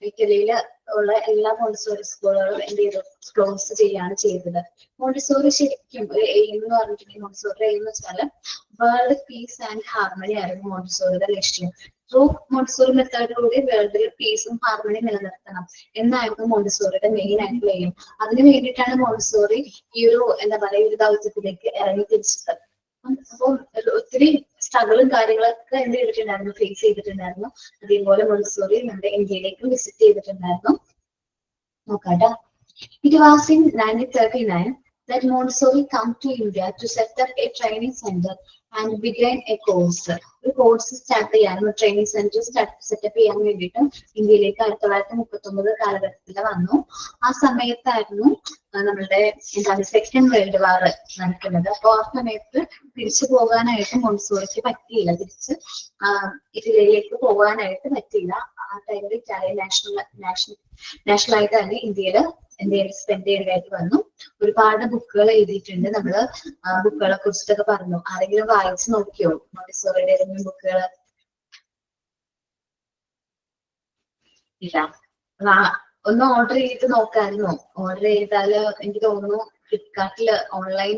Speaker 3: ഇറ്റലിയിൽ ഉള്ള എല്ലാ മോണ്ടിസോറി സ്കൂളുകളും എന്ത് ചെയ്തു, ക്ലോസ് ചെയ്യാണ് ചെയ്തത്. മോണ്ടിസോറി ശരിക്കും ഒരു എയിം എന്ന് പറഞ്ഞിട്ടുണ്ടെങ്കിൽ മോണ്ടിസോറി എയിം എന്ന് വെച്ചാൽ വേൾഡ് പീസ് ആൻഡ് ഹാർമണി ആയിരുന്നു മോണ്ടിസോറിയുടെ ലക്ഷ്യം. ത്രൂ മോണ്ടിസോറി മെത്തേഡിലൂടെ വേൾഡിൽ പീസും ഹാർമണി നിലനിർത്തണം എന്നായിരുന്നു മോണ്ടിസോറിയുടെ മെയിൻ ആയിട്ടുള്ള എയിം. അതിനു വേണ്ടിയിട്ടാണ് മോണ്ടിസോറി ഈ ഒരു എന്താ പറയുക ഒരു ദൗത്യത്തിലേക്ക് ഇറങ്ങി തിരിച്ചത്. അപ്പോൾ ഒത്തിരി സ്ട്രഗിളും കാര്യങ്ങളൊക്കെ എന്ത് ചെയ്തിട്ടുണ്ടായിരുന്നു, ഫേസ് ചെയ്തിട്ടുണ്ടായിരുന്നു. അതേപോലെ മോണ്ടിസോറി നമ്മുടെ ഇന്ത്യയിലേക്ക് വിസിറ്റ് ചെയ്തിട്ടുണ്ടായിരുന്നു. നോക്കാട്ടോ. It was in 1939 that Montessori come to India to set up a training center and began a course. ഒരു കോഴ്സ് സ്റ്റാർട്ട് ചെയ്യാനും ട്രെയിനിങ് സെന്റർ സെറ്റപ്പ് ചെയ്യാൻ വേണ്ടിയിട്ട് ഇന്ത്യയിലേക്ക് 1939 കാലഘട്ടത്തിൽ വന്നു. ആ സമയത്തായിരുന്നു നമ്മളുടെ എന്താണ് സെക്കൻഡ് വേൾഡ് വാർ നടക്കുന്നത്. അപ്പോൾ ആ സമയത്ത് തിരിച്ചു പോകാനായിട്ട് മോണ്ടിസോറിക്ക് പറ്റിയില്ല, തിരിച്ച് ഇറ്റലിയിലേക്ക് പോകാനായിട്ട് പറ്റിയില്ല. ആ ടൈമിൽ ഇറ്റാലിയൻ നാഷണൽ ആയിട്ട് തന്നെ ഇന്ത്യയിൽ സ്പെൻഡ് ചെയ്യാനായിട്ട് വന്നു. ഒരുപാട് ബുക്കുകൾ എഴുതിയിട്ടുണ്ട്. നമ്മള് ബുക്കുകളെ കുറിച്ചിട്ടൊക്കെ പറഞ്ഞു. ആരെങ്കിലും വായിച്ചു നോക്കിയോ മോണ്ടിസോറിയുടെ ഏതെങ്കിലും ബുക്കുകൾ? ഇല്ല. ഒന്ന് ഓർഡർ ചെയ്ത് നോക്കാമായിരുന്നു. ഓർഡർ ചെയ്താല് എനിക്ക് തോന്നുന്നു ഫ്ലിപ്കാർട്ടില് ഓൺലൈൻ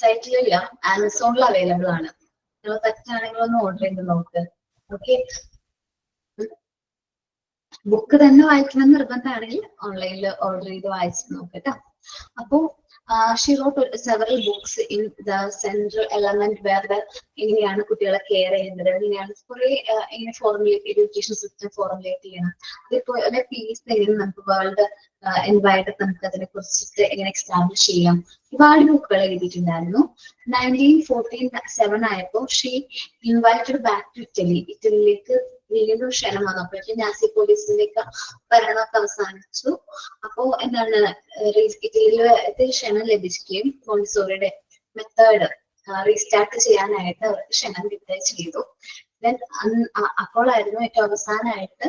Speaker 3: സൈറ്റിലില്ല, ആമസോണിൽ അവൈലബിൾ ആണ്. നിങ്ങൾ പറ്റുകയാണെങ്കിൽ ഒന്ന് ഓർഡർ ചെയ്ത് നോക്ക്. ഓക്കെ. ബുക്ക് തന്നെ വായിക്കണം നിർബന്ധമാണെങ്കിൽ ഓൺലൈനിൽ ഓർഡർ ചെയ്ത് വായിച്ചു നോക്കട്ടോ. അപ്പോ she wrote several books in the central element വേറെ എങ്ങനെയാണ് കുട്ടികളെ കെയർ ചെയ്യുന്നത്, എങ്ങനെയാണ് കുറെ എങ്ങനെ ഫോർമുലേറ്റ് എഡ്യൂക്കേഷൻ സിസ്റ്റം ഫോർമുലേറ്റ് ചെയ്യണം, അതേപോലെ പീസ് എങ്ങനെ നമുക്ക് വേൾഡ് എൻവയറമെന്റ് നമുക്ക് അതിനെ കുറിച്ചിട്ട് എങ്ങനെ എസ്റ്റാബ്ലിഷ് ചെയ്യാം, ഒരുപാട് ബുക്കുകൾ എഴുതിയിട്ടുണ്ടായിരുന്നു. 1947 ആയപ്പോ she invited back to Italy. ഇറ്റലിയിലേക്ക് വീണ്ടും ക്ഷണം വന്നു. അപ്പോഴേക്കും നാസി പോലീസിന്റെ ഒക്കെ ഭരണമൊക്കെ അവസാനിച്ചു. അപ്പോ എന്താണ് ഇറ്റലിയിലെ ക്ഷണം ലഭിക്കുകയും മോണ്ടിസോറിയുടെ മെത്തേഡ് റീസ്റ്റാർട്ട് ചെയ്യാനായിട്ട് അവർക്ക് ക്ഷണം കിട്ടുകയും ചെയ്തു. അപ്പോഴായിരുന്നു ഏറ്റവും അവസാനമായിട്ട്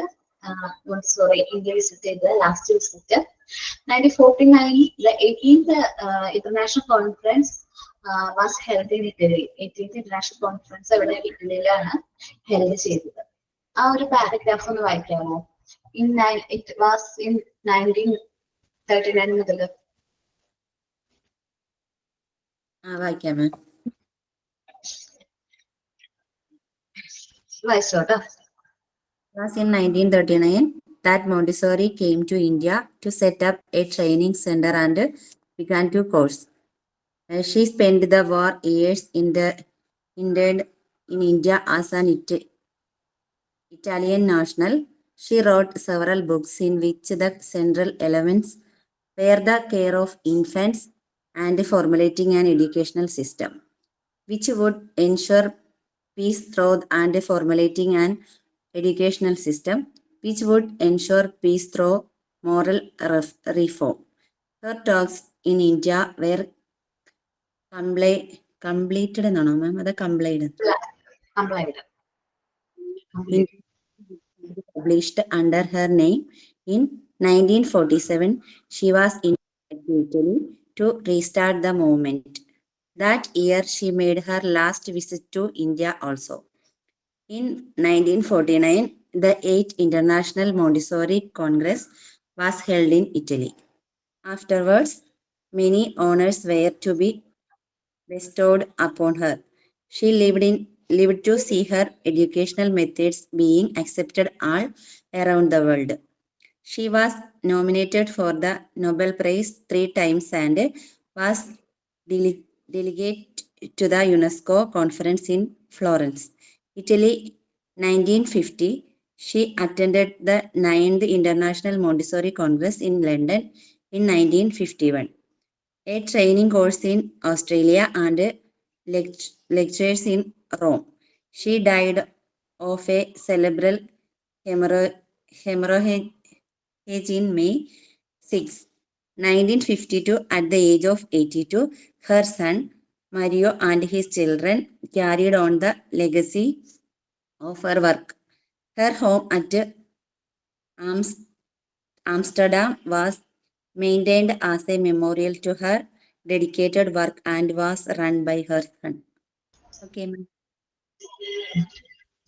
Speaker 3: മോണ്ടിസോറി ഇന്ത്യ വിസിറ്റ് ചെയ്തത്, last visit. 1949 the 18th international conference was held in Italy. 18th international conference അവിടെ ഇറ്റലിയിലാണ് ഹെൽഡ് ചെയ്തത്. ആ ഒരു പാരഗ്രാഫ് ഒന്ന് വായിക്കാമോ? It was in 1939 മുതൽ
Speaker 6: വായിക്കാമോ?
Speaker 3: വായിച്ചോട്ടോ.
Speaker 6: It was in 1939 that Montessori came to India to set up a training center and began to course. She spent the war years interned in India as an Italian national. She wrote several books in which the central elements were the care of infants and formulating an educational system, which would ensure peace through and formulating an educational system, which would ensure peace through moral reform. Her talks in India were completed എന്നാണോ മാം അത് completed published under her name in 1947. She was invited to Italy to restart the movement. That year she made her last visit to India also. In 1949, the 8th International Montessori Congress was held in Italy. Afterwards, many honors were to be bestowed upon her. She lived to see her educational methods being accepted all around the world. She was nominated for the Nobel Prize 3 times and was delegate to the UNESCO conference in Florence, Italy, 1950. She attended the 9th International Montessori Congress in London in 1951. A training course in Australia and lectures in Rome. She died of a cerebral hemorrhage in May 6, 1952 at the age of 82. Her son Mario and his children carried on the legacy of her work. Her home at Amsterdam was maintained as a memorial to her dedicated work and was run by her son. Okay, ma'am.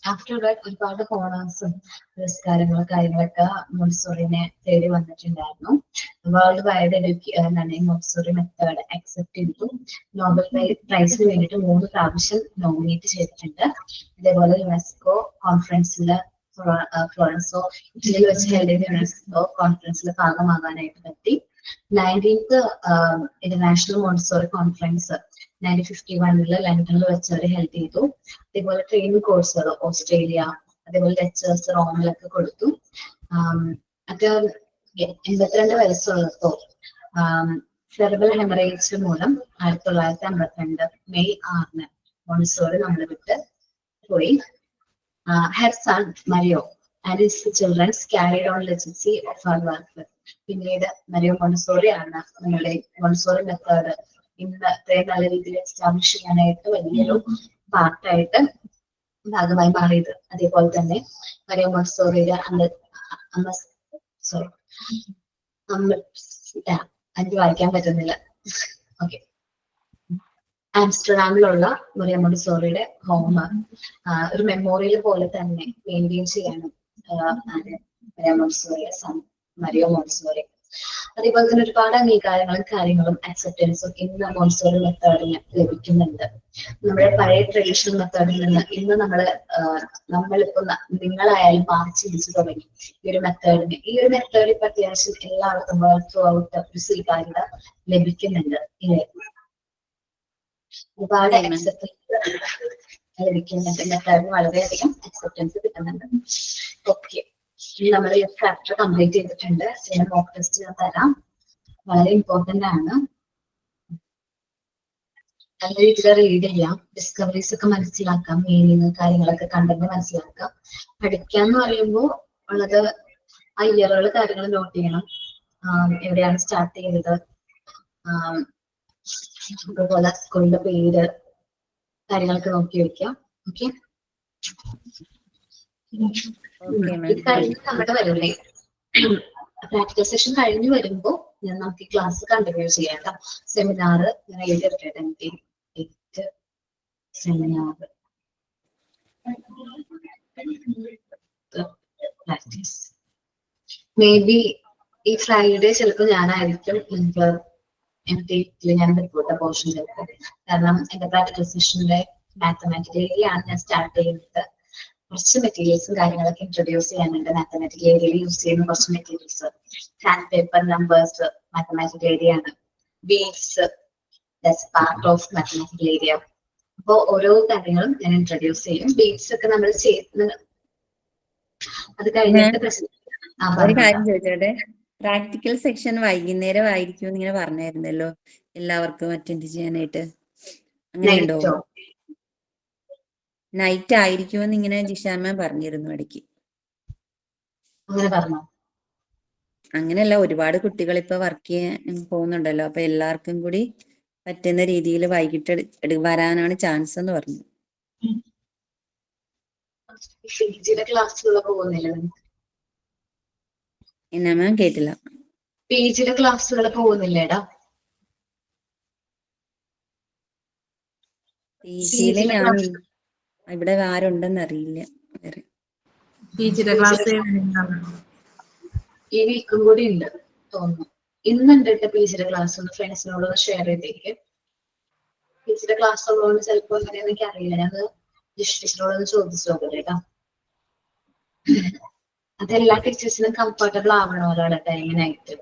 Speaker 3: After that ഒരുപാട് ഹോണേഴ്സും പുരസ്കാരങ്ങളും കാര്യങ്ങളൊക്കെ മോണ്ടിസോറിനെ തേടി വന്നിട്ടുണ്ടായിരുന്നു. World wide Montessori method accept ചെയ്തു. നോബൽ പ്രൈസിന് വേണ്ടിയിട്ട് 3 പ്രാവശ്യം നോമിനേറ്റ് ചെയ്തിട്ടുണ്ട്. അതേപോലെ യുനെസ്കോ കോൺഫറൻസിൽ ഫ്ലോറൻസോ ഇറ്റലിയിൽ വെച്ച് ഹെൽഡ് ചെയ്ത യുനെസ്കോ കോൺഫറൻസിൽ ഭാഗമാകാനായിട്ട് പറ്റി. 19th ഇന്റർനാഷണൽ മോണ്ടിസോറി കോൺഫറൻസ് 1951 ലണ്ടനിൽ വെച്ച് അവർ ഹെൽഡ് ചെയ്തു. അതേപോലെ ട്രെയിനിങ് കോഴ്സുകൾ ഓസ്ട്രേലിയ, അതേപോലെ ലെക്ചേഴ്സ് റോമിലൊക്കെ കൊടുത്തു. അത് 82 വയസ്സുള്ളപ്പോ സെറിബ്രൽ ഹെമറേജ് മൂലം 1952 മെയ് 6 മോണ്ടിസോറി നമ്മളെ വിട്ട് പോയി. Her son Mario and his children carried on legacy of her work. പിന്നീട് മരിയോ മോണ്ടിസോറി ആണ് നമ്മുടെ മോണ്ടിസോറി മെത്തേഡ് ഇന്ന് ഇത്രയും നല്ല രീതിയിൽ എസ്റ്റാബ്ലിഷ് ചെയ്യാനായിട്ട് വലിയൊരു പാർട്ടായിട്ട് ഭാഗമായി മാറിയത്. അതേപോലെ തന്നെ മരിയോ മോണ്ടിസോറിയുടെ എനിക്ക് വായിക്കാൻ പറ്റുന്നില്ല. ഓക്കെ, ആംസ്റ്റർഡാമിലുള്ള മരിയോ മോണ്ടിസോറിയുടെ ഹോം ഒരു മെമ്മോറിയൽ പോലെ തന്നെ മെയിൻറ്റെയിൻ ചെയ്യണം മരിയോ മോണ്ടിസോറിയുടെ സൺ മരിയോ മോണ്ടിസോറി. അതേപോലെ തന്നെ ഒരുപാട് അംഗീകാരങ്ങളും കാര്യങ്ങളും അക്സെപ്റ്റൻസും ഇന്ന് മോണ്ടിസോറി മെത്തേഡിന് ലഭിക്കുന്നുണ്ട്. നമ്മുടെ പഴയ ട്രഡീഷണൽ മെത്തേഡിൽ നിന്ന് ഇന്ന് നമ്മളിപ്പോ നിങ്ങളായാലും മാറി ചിന്തിച്ചു തുടങ്ങി ഈ ഒരു മെത്തേഡിന്. ഈ ഒരു മെത്തേഡ് ഇപ്പൊ അത്യാവശ്യം എല്ലാവർക്കും ത്രൂ ഔട്ട് ഒരു സ്വീകാര്യത ലഭിക്കുന്നുണ്ട്. ഇല്ലേ, ഒരുപാട് അക്സെപ്റ്റൻസ് ലഭിക്കുന്നുണ്ട്. മെത്തേഡിന് വളരെയധികം അക്സെപ്റ്റൻസ് കിട്ടുന്നുണ്ട്. ഓക്കെ, നമ്മൾ ഈ ചാപ്റ്റർ കംപ്ലീറ്റ് ചെയ്തിട്ടുണ്ട്. ഇതിന് മോക്ക് ടെസ്റ്റ് ഞാൻ തരാം, വളരെ ഇമ്പോർട്ടന്റ് ആണ്. നല്ല രീതിയിൽ റീഡ് ചെയ്യാം, ഡിസ്കവറീസ് ഒക്കെ മനസ്സിലാക്കാം, മീനിങ് കാര്യങ്ങളൊക്കെ കണ്ടന്റ് മനസ്സിലാക്കാം. പഠിക്കാന്ന് പറയുമ്പോൾ ഉള്ളത് ആ ഇയറുകൾ കാര്യങ്ങൾ നോട്ട് ചെയ്യണം, എവിടെയാണ് സ്റ്റാർട്ട് ചെയ്തത്, അതുപോലെ സ്കൂളിന്റെ പേര് കാര്യങ്ങളൊക്കെ നോക്കി വെക്കാം. ഓക്കെ, ഇത് കഴിഞ്ഞ് നമ്മുടെ വരൂലേ പ്രാക്ടിക്കൽ സെഷൻ കഴിഞ്ഞ് വരുമ്പോ നമുക്ക് ഈ ക്ലാസ് കണ്ടിന്യൂ ചെയ്യാം. സെമിനാർ ഞാൻ എഴുതിയിട്ടുണ്ട്, സെമിനാർ പ്രാക്ടീസ് മേ ബി ഈ ഫ്രൈഡേ ചിലപ്പോൾ ഞാനായിരിക്കും ഞാൻ റിപ്പോർട്ട് പോർഷൻ ചിലപ്പോൾ. കാരണം എന്റെ പ്രാക്ടിക്കൽ സെഷന്റെ മാത്തമാറ്റിക്കൽ ഏരിയയാണ് ഞാൻ സ്റ്റാർട്ട് ചെയ്യുന്നത്. കുറച്ച് മെറ്റീരിയൽസും കാര്യങ്ങളൊക്കെ ഇൻട്രൊഡ്യൂസ് ചെയ്യാനുണ്ട്. മാത്തമാറ്റിക്കൽ ഏരിയയിൽ യൂസ് ചെയ്യുന്ന കുറച്ച് materials, sandpaper, numbers mathematical area ആണ്. Beads, that's part of mathematical area. അപ്പോൾ ഓരോ കാര്യങ്ങളും ഞാൻ ഇൻട്രൊഡ്യൂസ് ചെയ്യും. ബീറ്റ്സ് ഒക്കെ നമ്മൾ ചെയ്യുന്നത് അത് കഴിഞ്ഞിട്ട്
Speaker 6: ഒരു കാര്യം ചോദിച്ചോട്ടെ, പ്രാക്ടിക്കൽ സെക്ഷൻ വൈകുന്നേരം ആയിരിക്കും ഇങ്ങനെ പറഞ്ഞായിരുന്നല്ലോ എല്ലാവർക്കും അറ്റൻഡ് ചെയ്യാനായിട്ട്, അങ്ങനെയുണ്ടോ? നൈറ്റ് ആയിരിക്കുമെന്ന് ഇങ്ങനെ ജിഷാമ്മ പറഞ്ഞിരുന്നു ഇടയ്ക്ക്.
Speaker 3: അങ്ങനെ പറഞ്ഞോ?
Speaker 6: അങ്ങനെയല്ല, ഒരുപാട് കുട്ടികൾ ഇപ്പൊ വർക്ക് ചെയ്യാൻ പോകുന്നുണ്ടല്ലോ, അപ്പൊ എല്ലാവർക്കും കൂടി പറ്റുന്ന രീതിയിൽ വൈകിട്ട് വരാനാണ് ചാൻസ് എന്ന് പറഞ്ഞു.
Speaker 3: ക്ലാസ്സുകൾ പോകുന്നില്ല?
Speaker 6: എന്നാ മാം കേട്ടില്ല.
Speaker 3: PGയുടെ ക്ലാസ്സുകൾ പോകുന്നില്ലേടാ?
Speaker 6: PGയിലെ ഞാൻ ഇവിടെ ആരുണ്ടെന്ന് അറിയില്ല. വേറെ
Speaker 4: ടീച്ചറുടെ ക്ലാസ്
Speaker 3: ഈ വീക്കും കൂടി ഉണ്ട് തോന്നുന്നു. ഇന്നുണ്ട് കേട്ടോ PGയുടെ ക്ലാസ്. ഒന്ന് ഫ്രണ്ട്സിനോട് ഷെയർ ചെയ്തേക്ക്. PGയുടെ ക്ലാസ് ഉള്ളതുകൊണ്ട് ചിലപ്പോൾ എങ്ങനെയാന്ന് എനിക്ക് അറിയില്ല. ഞാൻ ടീച്ചറോടൊന്ന് ചോദിച്ചു നോക്കട്ടെ കേട്ടോ. അതെല്ലാ ടീച്ചേഴ്സിനും കംഫർട്ടബിൾ ആവണമല്ലോ ടൈമിനായിട്ട്.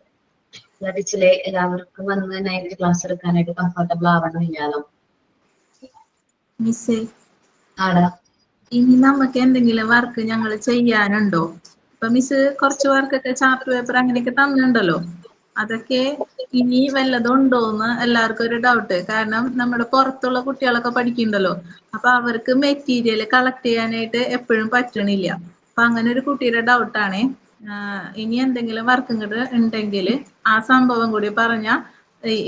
Speaker 3: എല്ലാ ടീച്ചറെ എല്ലാവർക്കും വന്ന് നൈറ്റ് ക്ലാസ് എടുക്കാനായിട്ട് കംഫർട്ടബിൾ ആവണമില്ലല്ലോ.
Speaker 4: മിസ്സേ,
Speaker 3: ആടാ,
Speaker 4: ഇനി നമുക്ക് എന്തെങ്കിലും വർക്ക് ഞങ്ങൾ ചെയ്യാനുണ്ടോ? ഇപ്പൊ മിസ് കുറച്ച് വർക്കൊക്കെ ചാർട്ട് പേപ്പർ അങ്ങനെയൊക്കെ തന്നിട്ടുണ്ടല്ലോ, അതൊക്കെ ഇനി വല്ലതും ഉണ്ടോന്ന് എല്ലാവർക്കും ഒരു ഡൗട്ട്. കാരണം നമ്മുടെ പുറത്തുള്ള കുട്ടികളൊക്കെ പഠിക്കുന്നുണ്ടല്ലോ, അപ്പൊ അവർക്ക് മെറ്റീരിയൽ കളക്ട് ചെയ്യാനായിട്ട് എപ്പോഴും പറ്റണില്ല. അപ്പൊ അങ്ങനെ ഒരു കുട്ടിയുടെ ഡൗട്ടാണ്. ഇനി എന്തെങ്കിലും വർക്കും കൂടെ ഉണ്ടെങ്കിൽ ആ സംഭവം കൂടി പറഞ്ഞ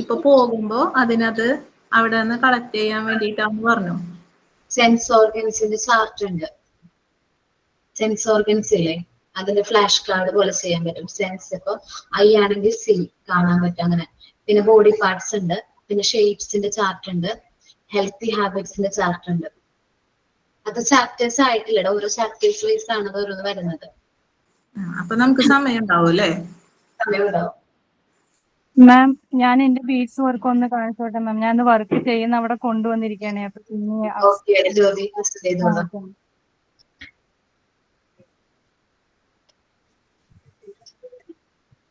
Speaker 4: ഇപ്പൊ പോകുമ്പോ അതിനത് അവിടെ നിന്ന് കളക്ട് ചെയ്യാൻ വേണ്ടിയിട്ടാന്ന് പറഞ്ഞു.
Speaker 3: സെൻസ് ഓർഗൻസിന്റെ ചാർട്ട് ഉണ്ട്. സെൻസ് ഓർഗൻസ് ഇല്ലേ, അതിന്റെ ഫ്ലാഷ് കാർഡ് പോലെ ചെയ്യാൻ പറ്റും. സെൻസ് ഇപ്പൊ ഐ ആണെങ്കിൽ സി കാണാൻ പറ്റും അങ്ങനെ. പിന്നെ ബോഡി പാർട്സ് ഉണ്ട്, പിന്നെ ഷേപ്സിന്റെ ചാർട്ട് ഉണ്ട്, ഹെൽത്തി ഹാബിറ്റ്സിന്റെ ചാർട്ട് ഉണ്ട്. അത് ചാപ്റ്റേഴ്സ് ആയിട്ടില്ലടോ, ഓരോ ചാപ്റ്റേഴ്സ് വൈസ് ആണ് അത് ഓരോന്ന് വരുന്നത്.
Speaker 4: അപ്പൊ നമുക്ക് സമയം ഉണ്ടാവും അല്ലേ?
Speaker 3: സമയം ഉണ്ടാവും.
Speaker 10: മാം, ഞാൻ എന്റെ ബീഡ്സ് വർക്ക് ഒന്ന് കാണിച്ചോട്ടെ മാം. ഞാൻ വർക്ക് ചെയ്യുന്ന അവിടെ കൊണ്ടുവന്നിരിക്കുകയാണ്. അപ്പൊ പിന്നെ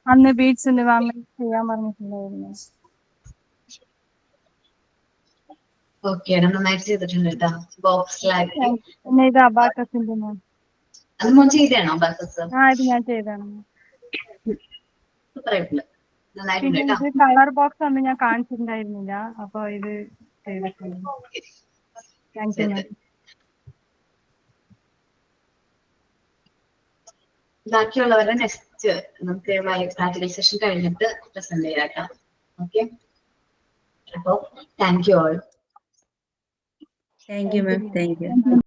Speaker 10: അന്ന് ബീഡ്സിന്റെ മാം ചെയ്യാൻ പറഞ്ഞിട്ടുണ്ടായിരുന്നു.
Speaker 3: നന്നായിട്ട് ചെയ്തിട്ടുണ്ട് കേട്ടോ. ബോക്സിലാക്കി.
Speaker 10: പിന്നെ ഇത് അബാക്കസിന്റെ മാം.
Speaker 3: അത് മോൻ ചെയ്താണോ അബാക്കസ്?
Speaker 10: ഇത് ഞാൻ ചെയ്താണ്.
Speaker 3: സൂപ്പർ ആയിട്ടുണ്ട്.
Speaker 10: പിന്നെ ഇത് കളർ ബോക്സ് ഒന്നും ഞാൻ കാണിച്ചിട്ടുണ്ടായിരുന്നില്ല, അപ്പൊ ഇത് ചെയ്തിട്ടുണ്ട്. Thank you ma'am.
Speaker 3: ബാക്കിയുള്ളവരെ നെക്സ്റ്റ് നമുക്ക് പ്രാക്ടിക്കൽ സെഷൻ കഴിഞ്ഞിട്ട് പ്രസന്റ് ചെയ്യാം കേട്ടോ. ഓക്കെ, അപ്പൊ thank you all.
Speaker 6: Thank you ma'am. Thank you.